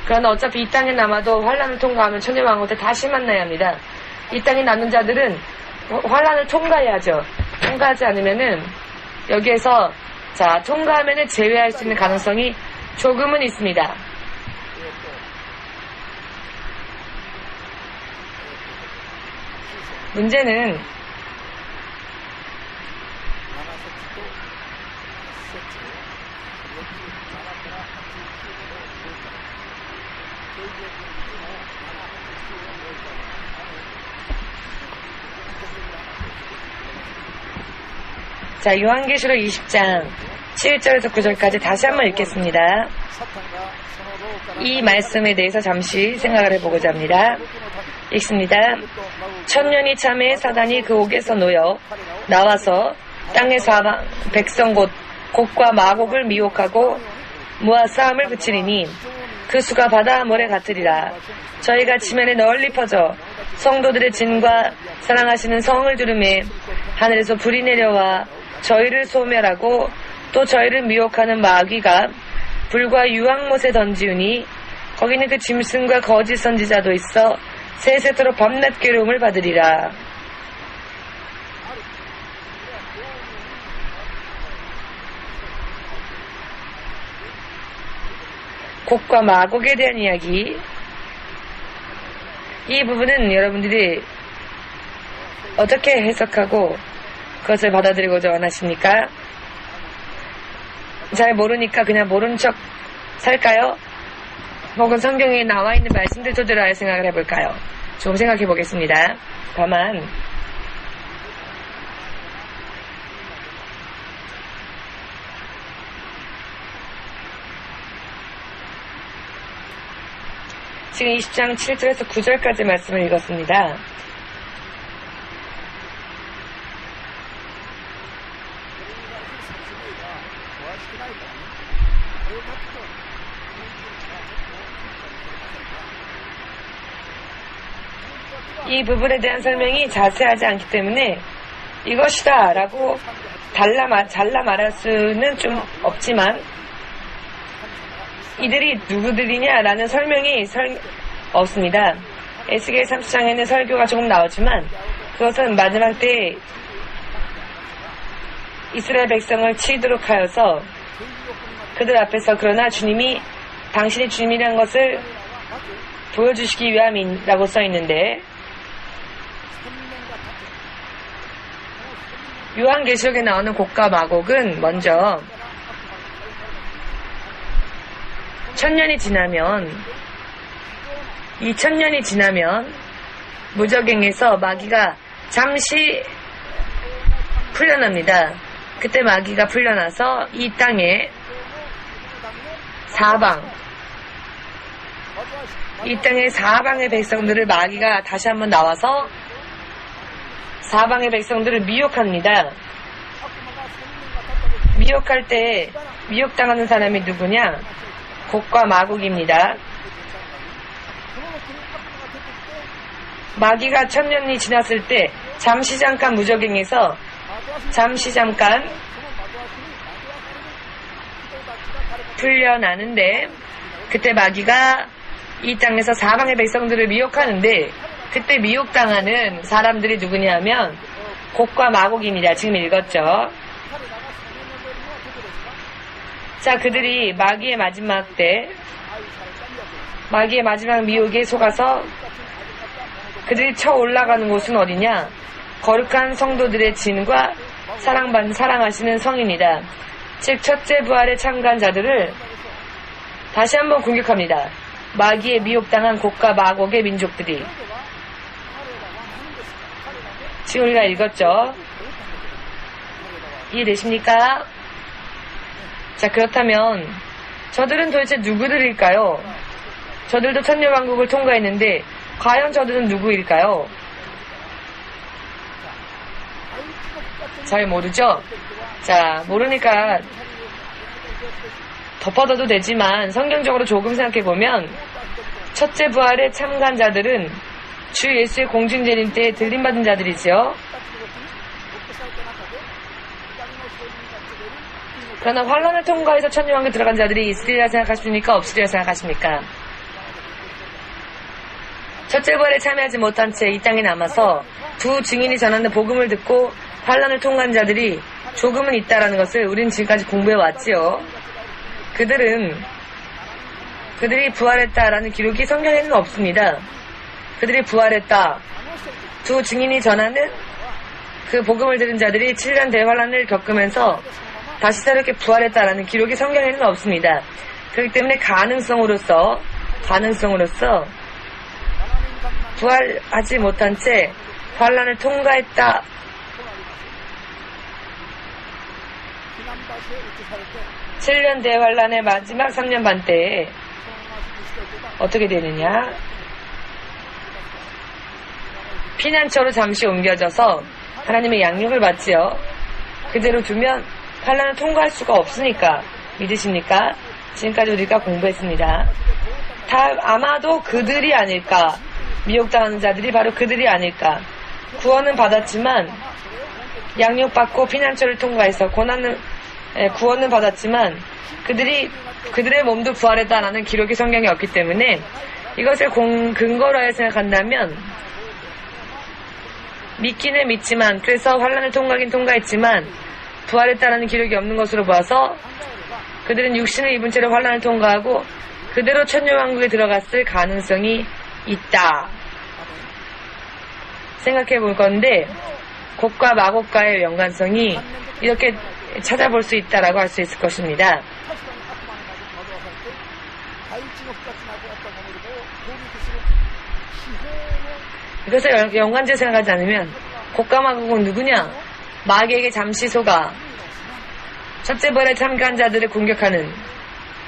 그러나 어차피 이 땅에 남아도 환란을 통과하면 천년왕국 때 다시 만나야 합니다. 이 땅에 남는 자들은 환란을 통과해야죠. 통과하지 않으면은 여기에서 통과하면은 제외할 수 있는 가능성이 조금은 있습니다. 문제는 요한계시록 20장 7절에서 9절까지 다시 한번 읽겠습니다. 이 말씀에 대해서 잠시 생각을 해보고자 합니다. 읽습니다. 천년이 참에 사단이 그 옥에서 놓여 나와서 땅의 사방 백성 곡과 마곡을 미혹하고 모아 싸움을 붙이리니 그 수가 바다 모래 같으리라. 저희가 지면에 널리 퍼져 성도들의 진과 사랑하시는 성을 두름에 하늘에서 불이 내려와 저희를 소멸하고 또 저희를 미혹하는 마귀가 불과 유황못에 던지우니 거기는 그 짐승과 거짓 선지자도 있어 세세토록 밤낮 괴로움을 받으리라. 곡과 마곡에 대한 이야기. 이 부분은 여러분들이 어떻게 해석하고 그것을 받아들이고자 원하십니까? 잘 모르니까 그냥 모른 척 살까요? 혹은 성경에 나와 있는 말씀들 토대로 할 생각을 해볼까요? 좀 생각해 보겠습니다. 다만 지금 20장 7절에서 9절까지 말씀을 읽었습니다. 이 부분에 대한 설명이 자세하지 않기 때문에 이것이다 라고 잘라 말할 수는 좀 없지만 이들이 누구들이냐 라는 설명이 없습니다. 에스겔 30장에는 설교가 조금 나오지만 그것은 마지막 때 이스라엘 백성을 치도록 하여서 그들 앞에서 그러나 주님이 당신이 주님이라는 것을 보여주시기 위함이라고 써있는데 요한계시록에 나오는 곡과 마곡은 먼저 천년이 지나면, 이 천년이 지나면 무적행에서 마귀가 잠시 풀려납니다. 그때 마귀가 풀려나서 이 땅에 이 땅의 사방의 백성들을 마귀가 다시 한번 나와서 사방의 백성들을 미혹합니다. 미혹할 때 미혹당하는 사람이 누구냐? 곡과 마곡입니다. 마귀가 천년이 지났을 때 잠시 잠깐 무적행에서 잠시 잠깐 풀려나는데 그때 마귀가 이 땅에서 사방의 백성들을 미혹하는데 그때 미혹당하는 사람들이 누구냐면 곡과 마곡입니다. 지금 읽었죠? 자, 그들이 마귀의 마지막 미혹에 속아서 그들이 쳐 올라가는 곳은 어디냐? 거룩한 성도들의 진과 사랑하시는 성입니다. 즉 첫째 부활에 참가한 자들을 다시 한번 공격합니다. 마귀에 미혹당한 곡과 마곡의 민족들이. 지금 우리가 읽었죠? 이해되십니까? 자, 그렇다면 저들은 도대체 누구들일까요? 저들도 천년왕국을 통과했는데 과연 저들은 누구일까요? 잘 모르죠? 자, 모르니까 덮어둬도 되지만 성경적으로 조금 생각해보면 첫째 부활에 참가한 자들은 주 예수의 공중재림 때 들림받은 자들이죠. 그러나 환란을 통과해서 천년왕국에 들어간 자들이 있으리라 생각하십니까? 없으리라 생각하십니까? 첫째 부활에 참여하지 못한 채 이 땅에 남아서 두 증인이 전하는 복음을 듣고 환란을 통과한 자들이 조금은 있다라는 것을 우린 지금까지 공부해왔지요. 그들이 부활했다라는 기록이 성경에는 없습니다. 그들이 부활했다. 두 증인이 전하는 그 복음을 들은 자들이 7년 대환란을 겪으면서 다시 새롭게 부활했다라는 기록이 성경에는 없습니다. 그렇기 때문에 가능성으로서 부활하지 못한 채 환란을 통과했다. 칠 년 대환란의 마지막 3년 반 때에 어떻게 되느냐? 피난처로 잠시 옮겨져서 하나님의 양육을 받지요. 그대로 두면 환란을 통과할 수가 없으니까. 믿으십니까? 지금까지 우리가 공부했습니다. 아마도 그들이 아닐까. 미혹당하는 자들이 바로 그들이 아닐까. 구원은 받았지만 양육받고 피난처를 통과해서 구원은 받았지만 그들의 몸도 부활했다라는 기록이 성경에 없기 때문에 이것을 근거로 하여 생각한다면 믿기는 믿지만 그래서 환란을 통과하긴 통과했지만 부활했다라는 기록이 없는 것으로 보아서 그들은 육신을 입은 채로 환란을 통과하고 그대로 천년왕국에 들어갔을 가능성이 있다. 생각해 볼 건데 곡과 마곡과의 연관성이 이렇게 찾아볼 수 있다라고 할 수 있을 것입니다. 이것을 연관지어 생각하지 않으면 곡과 마곡은 누구냐? 마귀에게 잠시 속아 첫째 부활에 참가한 자들을 공격하는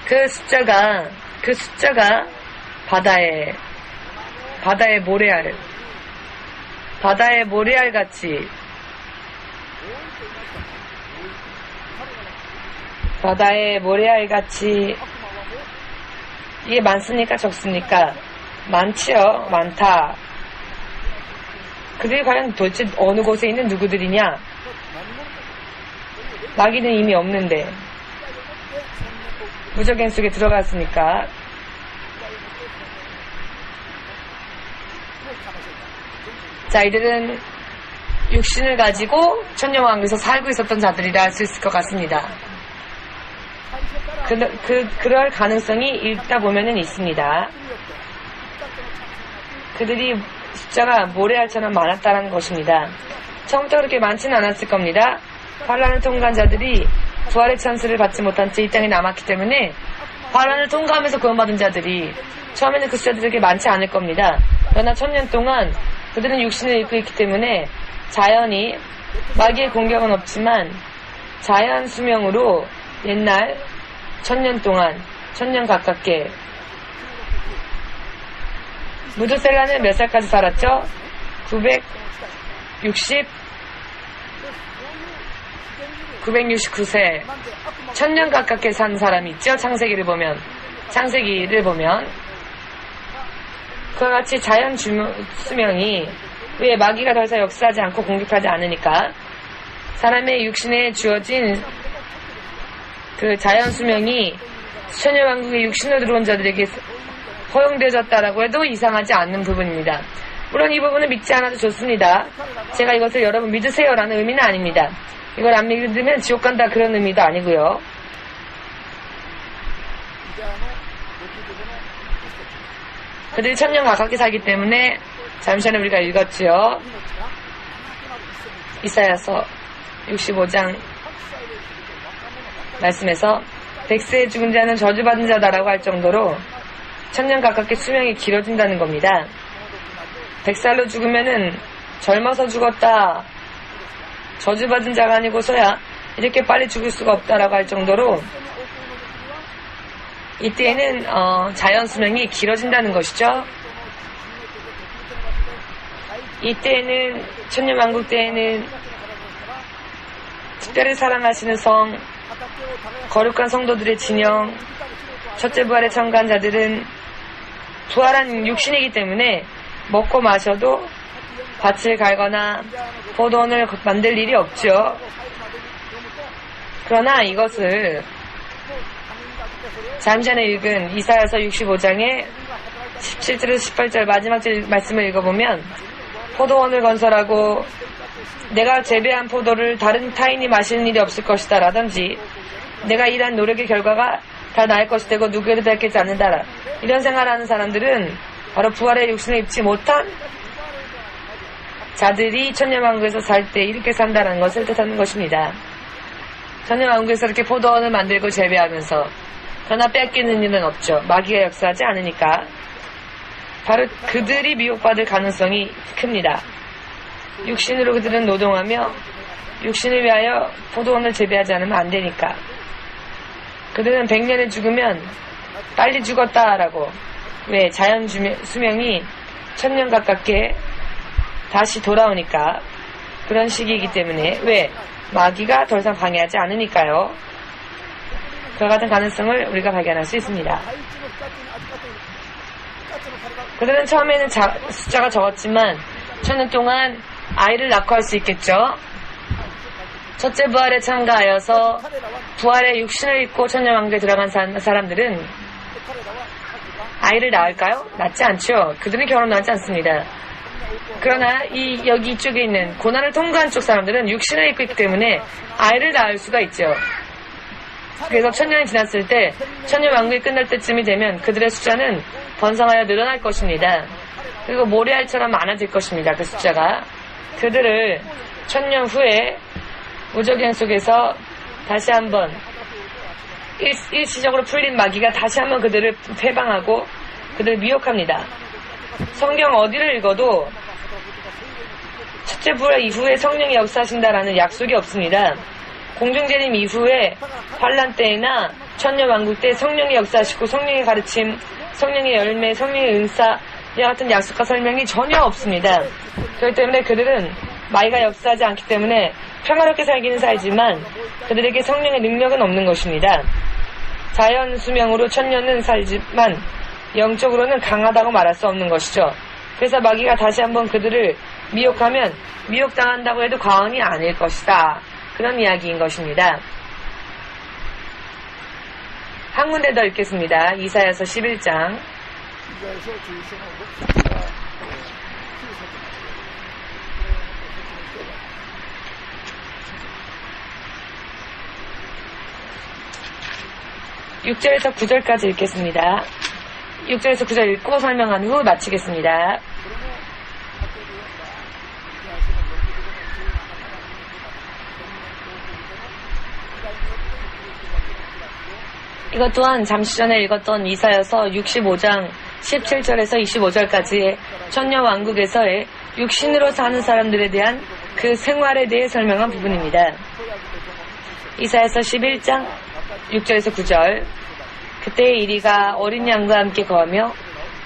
그 숫자가 바다의 모래알 같이 이게 많습니까? 적습니까? 많지요. 많다. 그들이 과연 도대체 어느 곳에 있는 누구들이냐? 마귀는 이미 없는데 무적행 속에 들어갔으니까. 자, 이들은 육신을 가지고 천년왕국에서 살고 있었던 자들이라 할 수 있을 것 같습니다. 그럴 가능성이 읽다 보면은 있습니다. 그들이 숫자가 모래알처럼 많았다는 것입니다. 처음부터 그렇게 많지는 않았을 겁니다. 환란을 통과한 자들이 부활의 찬스를 받지 못한 채 이 땅에 남았기 때문에 환란을 통과하면서 구원받은 자들이 처음에는 그 숫자들이 그렇게 많지 않을 겁니다. 그러나 1000년 동안 그들은 육신을 입고 있기 때문에 자연히 마귀의 공격은 없지만 자연 수명으로 옛날 1000년 동안 1000년 가깝게 무드셀라는 몇 살까지 살았죠? 969세 1000년 가깝게 산 사람이 있죠. 창세기를 보면 그와 같이 자연 수명이 왜 마귀가 더 이상 역사하지 않고 공격하지 않으니까 사람의 육신에 주어진 그 자연 수명이 수천년 왕국의 육신으로 들어온 자들에게 허용되어졌다라고 해도 이상하지 않는 부분입니다. 물론 이 부분은 믿지 않아도 좋습니다. 제가 이것을 여러분 믿으세요라는 의미는 아닙니다. 이걸 안 믿으면 지옥 간다 그런 의미도 아니고요. 그들이 1000년 가깝게 살기 때문에 잠시 전에 우리가 읽었지요. 이사야서 65장 말씀에서 100세에 죽은 자는 저주받은 자다라고 할 정도로 1000년 가깝게 수명이 길어진다는 겁니다. 100살로 죽으면은 젊어서 죽었다, 저주받은 자가 아니고서야 이렇게 빨리 죽을 수가 없다라고 할 정도로 이때에는 자연 수명이 길어진다는 것이죠. 이때에는 천년왕국 때에는 특별히 사랑하시는 성, 거룩한 성도들의 진영, 첫째 부활에 참가한 자들은 부활한 육신이기 때문에 먹고 마셔도 밭을 갈거나 포도원을 만들 일이 없죠. 그러나 이것을 잠시 전에 읽은 이사야서 65장의 17절에서 18절 마지막 말씀을 읽어보면 포도원을 건설하고 내가 재배한 포도를 다른 타인이 마시는 일이 없을 것이다 라든지 내가 일한 노력의 결과가 다 나을 것이 되고 누구에도 뺏기지 않는다, 이런 생활하는 사람들은 바로 부활의 육신을 입지 못한 자들이 천년왕국에서 살 때 이렇게 산다는 것을 뜻하는 것입니다. 천년왕국에서 이렇게 포도원을 만들고 재배하면서 그러나 뺏기는 일은 없죠. 마귀가 역사하지 않으니까. 바로 그들이 미혹받을 가능성이 큽니다. 육신으로 그들은 노동하며 육신을 위하여 포도원을 재배하지 않으면 안 되니까. 그들은 100년에 죽으면 빨리 죽었다라고, 왜 자연 수명이 1000년 가깝게 다시 돌아오니까, 그런 시기이기 때문에, 왜 마귀가 더 이상 방해하지 않으니까요. 그와 같은 가능성을 우리가 발견할 수 있습니다. 그들은 처음에는 숫자가 적었지만 1000년 동안 아이를 낳고 할 수 있겠죠. 첫째 부활에 참가하여서 부활의 육신을 입고 천년왕국에 들어간 사람들은 아이를 낳을까요? 낳지 않죠. 그들은 결혼을 하지 않습니다. 그러나 여기 이쪽에 있는 고난을 통과한 쪽 사람들은 육신을 입고 있기 때문에 아이를 낳을 수가 있죠. 그래서 1000년이 지났을 때 천년왕국이 끝날 때쯤이 되면 그들의 숫자는 번성하여 늘어날 것입니다. 그리고 모래알처럼 많아질 것입니다. 그 숫자가. 그들을 1000년 후에 무적행 속에서 다시 한번 일시적으로 풀린 마귀가 다시 한번 그들을 해방하고 그들을 미혹합니다. 성경 어디를 읽어도 첫째 부활 이후에 성령이 역사하신다라는 약속이 없습니다. 공중재림 이후에 환란 때나 천년왕국 때 성령이 역사하시고 성령의 가르침, 성령의 열매, 성령의 은사 이와 같은 약속과 설명이 전혀 없습니다. 그렇기 때문에 그들은 마귀가 역사하지 않기 때문에 평화롭게 살기는 살지만 그들에게 성령의 능력은 없는 것입니다. 자연 수명으로 1000년은 살지만 영적으로는 강하다고 말할 수 없는 것이죠. 그래서 마귀가 다시 한번 그들을 미혹하면 미혹당한다고 해도 과언이 아닐 것이다. 그런 이야기인 것입니다. 한 군데 더 읽겠습니다. 이사야서 11장 6절에서 9절까지 읽겠습니다. 6절에서 9절 읽고 설명한 후 마치겠습니다. 이것 또한 잠시 전에 읽었던 이사야서 65장 17절에서 25절까지의 천년왕국에서의 육신으로 사는 사람들에 대한 그 생활에 대해 설명한 부분입니다. 이사야서 11장 6절에서 9절 그때의 이리가 어린 양과 함께 거하며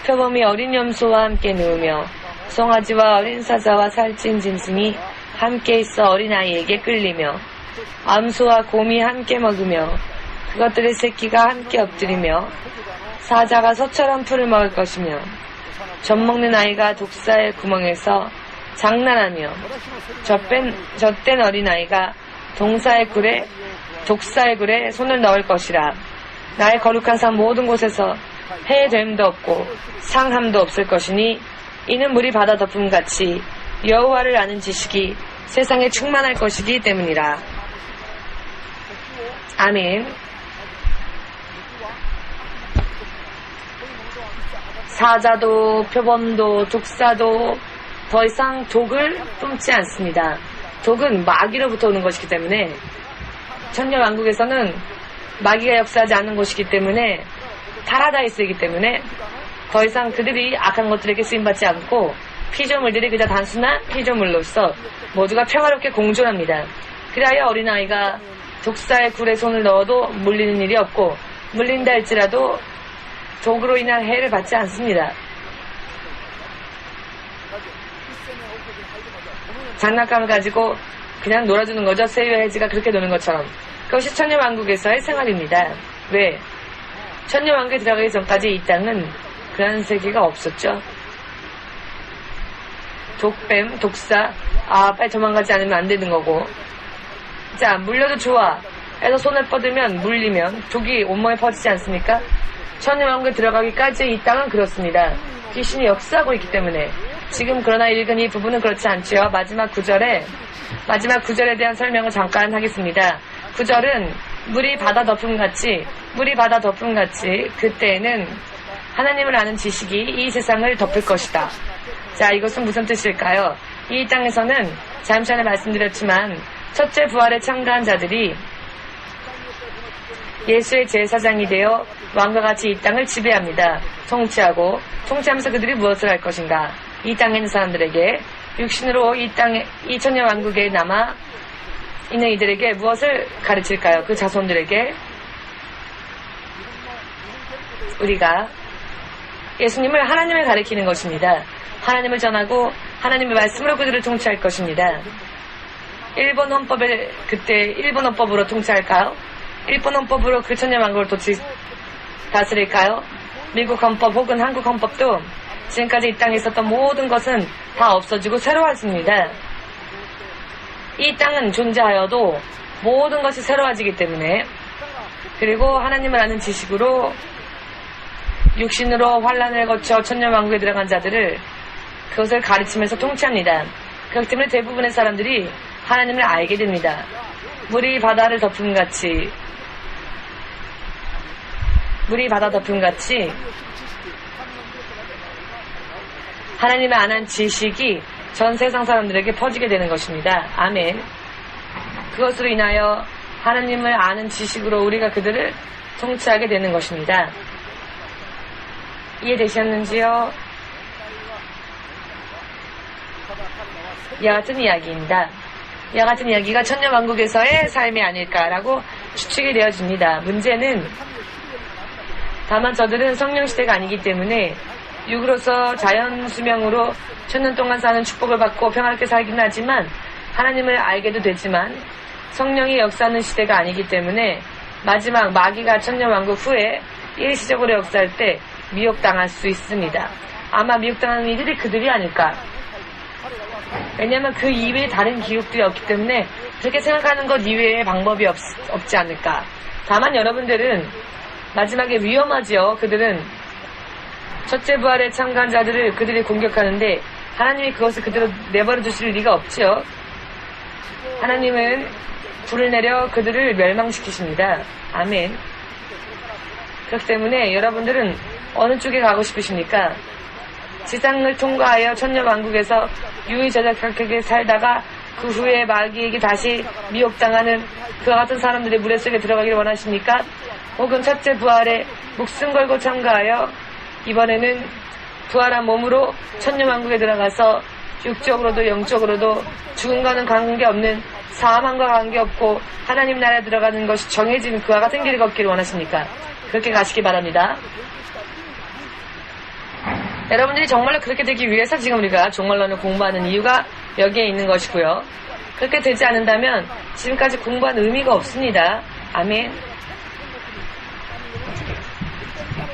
표범이 어린 염소와 함께 누우며 송아지와 어린 사자와 살찐 짐승이 함께 있어 어린아이에게 끌리며 암소와 곰이 함께 먹으며 그것들의 새끼가 함께 엎드리며 사자가 소처럼 풀을 먹을 것이며 젖먹는 아이가 독사의 구멍에서 장난하며 젖된 어린아이가 독사의 굴에 손을 넣을 것이라. 나의 거룩한 산 모든 곳에서 해됨도 없고 상함도 없을 것이니 이는 물이 바다 덮음같이 여호와를 아는 지식이 세상에 충만할 것이기 때문이라. 아멘. 사자도 표범도 독사도 더 이상 독을 뿜지 않습니다. 독은 마귀로부터 오는 것이기 때문에 천년왕국에서는 마귀가 역사하지 않는 곳이기 때문에 파라다이스이기 때문에 더 이상 그들이 악한 것들에게 쓰임받지 않고 피조물들이 그저 단순한 피조물로서 모두가 평화롭게 공존합니다. 그리하여 어린아이가 독사의 굴에 손을 넣어도 물리는 일이 없고 물린다 할지라도 독으로 인한 해를 받지 않습니다. 장난감을 가지고 그냥 놀아주는 거죠. 새우와 해지가 그렇게 노는 것처럼. 그것이 천년왕국에서의 생활입니다. 왜? 천년왕국에 들어가기 전까지 이 땅은 그런 세계가 없었죠. 독뱀, 독사, 빨리 도망가지 않으면 안 되는 거고. 자, 물려도 좋아 해서 손을 뻗으면 물리면 독이 온몸에 퍼지지 않습니까? 천년왕국에 들어가기까지 이 땅은 그렇습니다. 귀신이 역사하고 있기 때문에. 지금 그러나 읽은 이 부분은 그렇지 않지요. 마지막 구절에 대한 설명을 잠깐 하겠습니다. 9절은 물이 바다 덮음같이 그때에는 하나님을 아는 지식이 이 세상을 덮을 것이다. 자, 이것은 무슨 뜻일까요? 이 땅에서는 잠시 전에 말씀드렸지만 첫째 부활에 참가한 자들이 예수의 제사장이 되어 왕과 같이 이 땅을 지배합니다. 통치하면서 그들이 무엇을 할 것인가? 이 땅에 있는 사람들에게 육신으로 이 천년 왕국에 남아 있는 이들에게 무엇을 가르칠까요? 그 자손들에게 우리가 예수님을 하나님을 가리키는 것입니다. 하나님을 전하고 하나님의 말씀으로 그들을 통치할 것입니다. 일본 헌법으로 통치할까요? 일본 헌법으로 그 천년 왕국을 다스릴까요? 미국 헌법 혹은 한국 헌법도 지금까지 이 땅에 있었던 모든 것은 다 없어지고 새로워집니다. 이 땅은 존재하여도 모든 것이 새로워지기 때문에, 그리고 하나님을 아는 지식으로 육신으로 환란을 거쳐 천년왕국에 들어간 자들을 그것을 가르치면서 통치합니다. 그렇기 때문에 대부분의 사람들이 하나님을 알게 됩니다. 물이 바다 덮음같이 하나님을 아는 지식이 전 세상 사람들에게 퍼지게 되는 것입니다. 아멘. 그것으로 인하여 하나님을 아는 지식으로 우리가 그들을 통치하게 되는 것입니다. 이해되셨는지요? 이와 같은 이야기입니다. 이와 같은 이야기가 천년왕국에서의 삶이 아닐까라고 추측이 되어집니다. 문제는 다만 저들은 성령시대가 아니기 때문에 육으로서 자연 수명으로 천년 동안 사는 축복을 받고 평화롭게 살긴 하지만 하나님을 알게도 되지만 성령이 역사하는 시대가 아니기 때문에 마지막 마귀가 천년왕국 후에 일시적으로 역사할 때 미혹당할 수 있습니다. 아마 미혹당하는 이들이 그들이 아닐까. 왜냐하면 그 이외에 다른 기록들이 없기 때문에 그렇게 생각하는 것 이외에 방법이 없지 않을까. 다만 여러분들은 마지막에 위험하지요. 그들은 첫째 부활에 참가한 자들을 그들이 공격하는데 하나님이 그것을 그대로 내버려 두실 리가 없지요. 하나님은 불을 내려 그들을 멸망시키십니다. 아멘. 그렇기 때문에 여러분들은 어느 쪽에 가고 싶으십니까? 지상을 통과하여 천년왕국에서 유의자작하게 살다가 그 후에 마귀에게 다시 미혹당하는 그와 같은 사람들의 무례 속에 들어가기를 원하십니까? 혹은 첫째 부활에 목숨 걸고 참가하여 이번에는 부활한 몸으로 천년왕국에 들어가서 육적으로도 영적으로도 죽음과는 관계없는 사망과 관계없고 하나님 나라에 들어가는 것이 정해진 그와 같은 길을 걷기를 원하십니까? 그렇게 가시기 바랍니다. 여러분들이 정말로 그렇게 되기 위해서 지금 우리가 종말론을 공부하는 이유가 여기에 있는 것이고요. 그렇게 되지 않는다면 지금까지 공부한 의미가 없습니다. 아멘.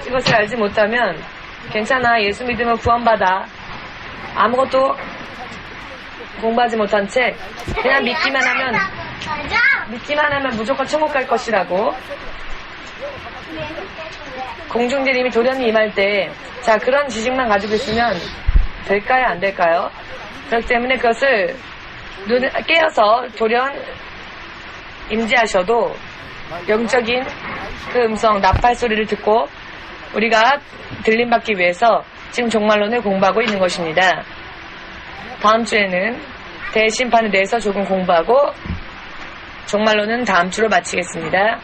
이것을 알지 못하면 괜찮아, 예수 믿으면 구원받아, 아무것도 공부하지 못한 채 그냥 믿기만 하면 무조건 천국 갈 것이라고 공중제림이 돌연히 임할 때, 자, 그런 지식만 가지고 있으면 될까요, 안 될까요? 그렇기 때문에 그것을 눈을 깨어서 돌연 임재하셔도 영적인 그 음성, 나팔 소리를 듣고 우리가 들림받기 위해서 지금 종말론을 공부하고 있는 것입니다. 다음 주에는 대심판에 대해서 조금 공부하고 종말론은 다음 주로 마치겠습니다.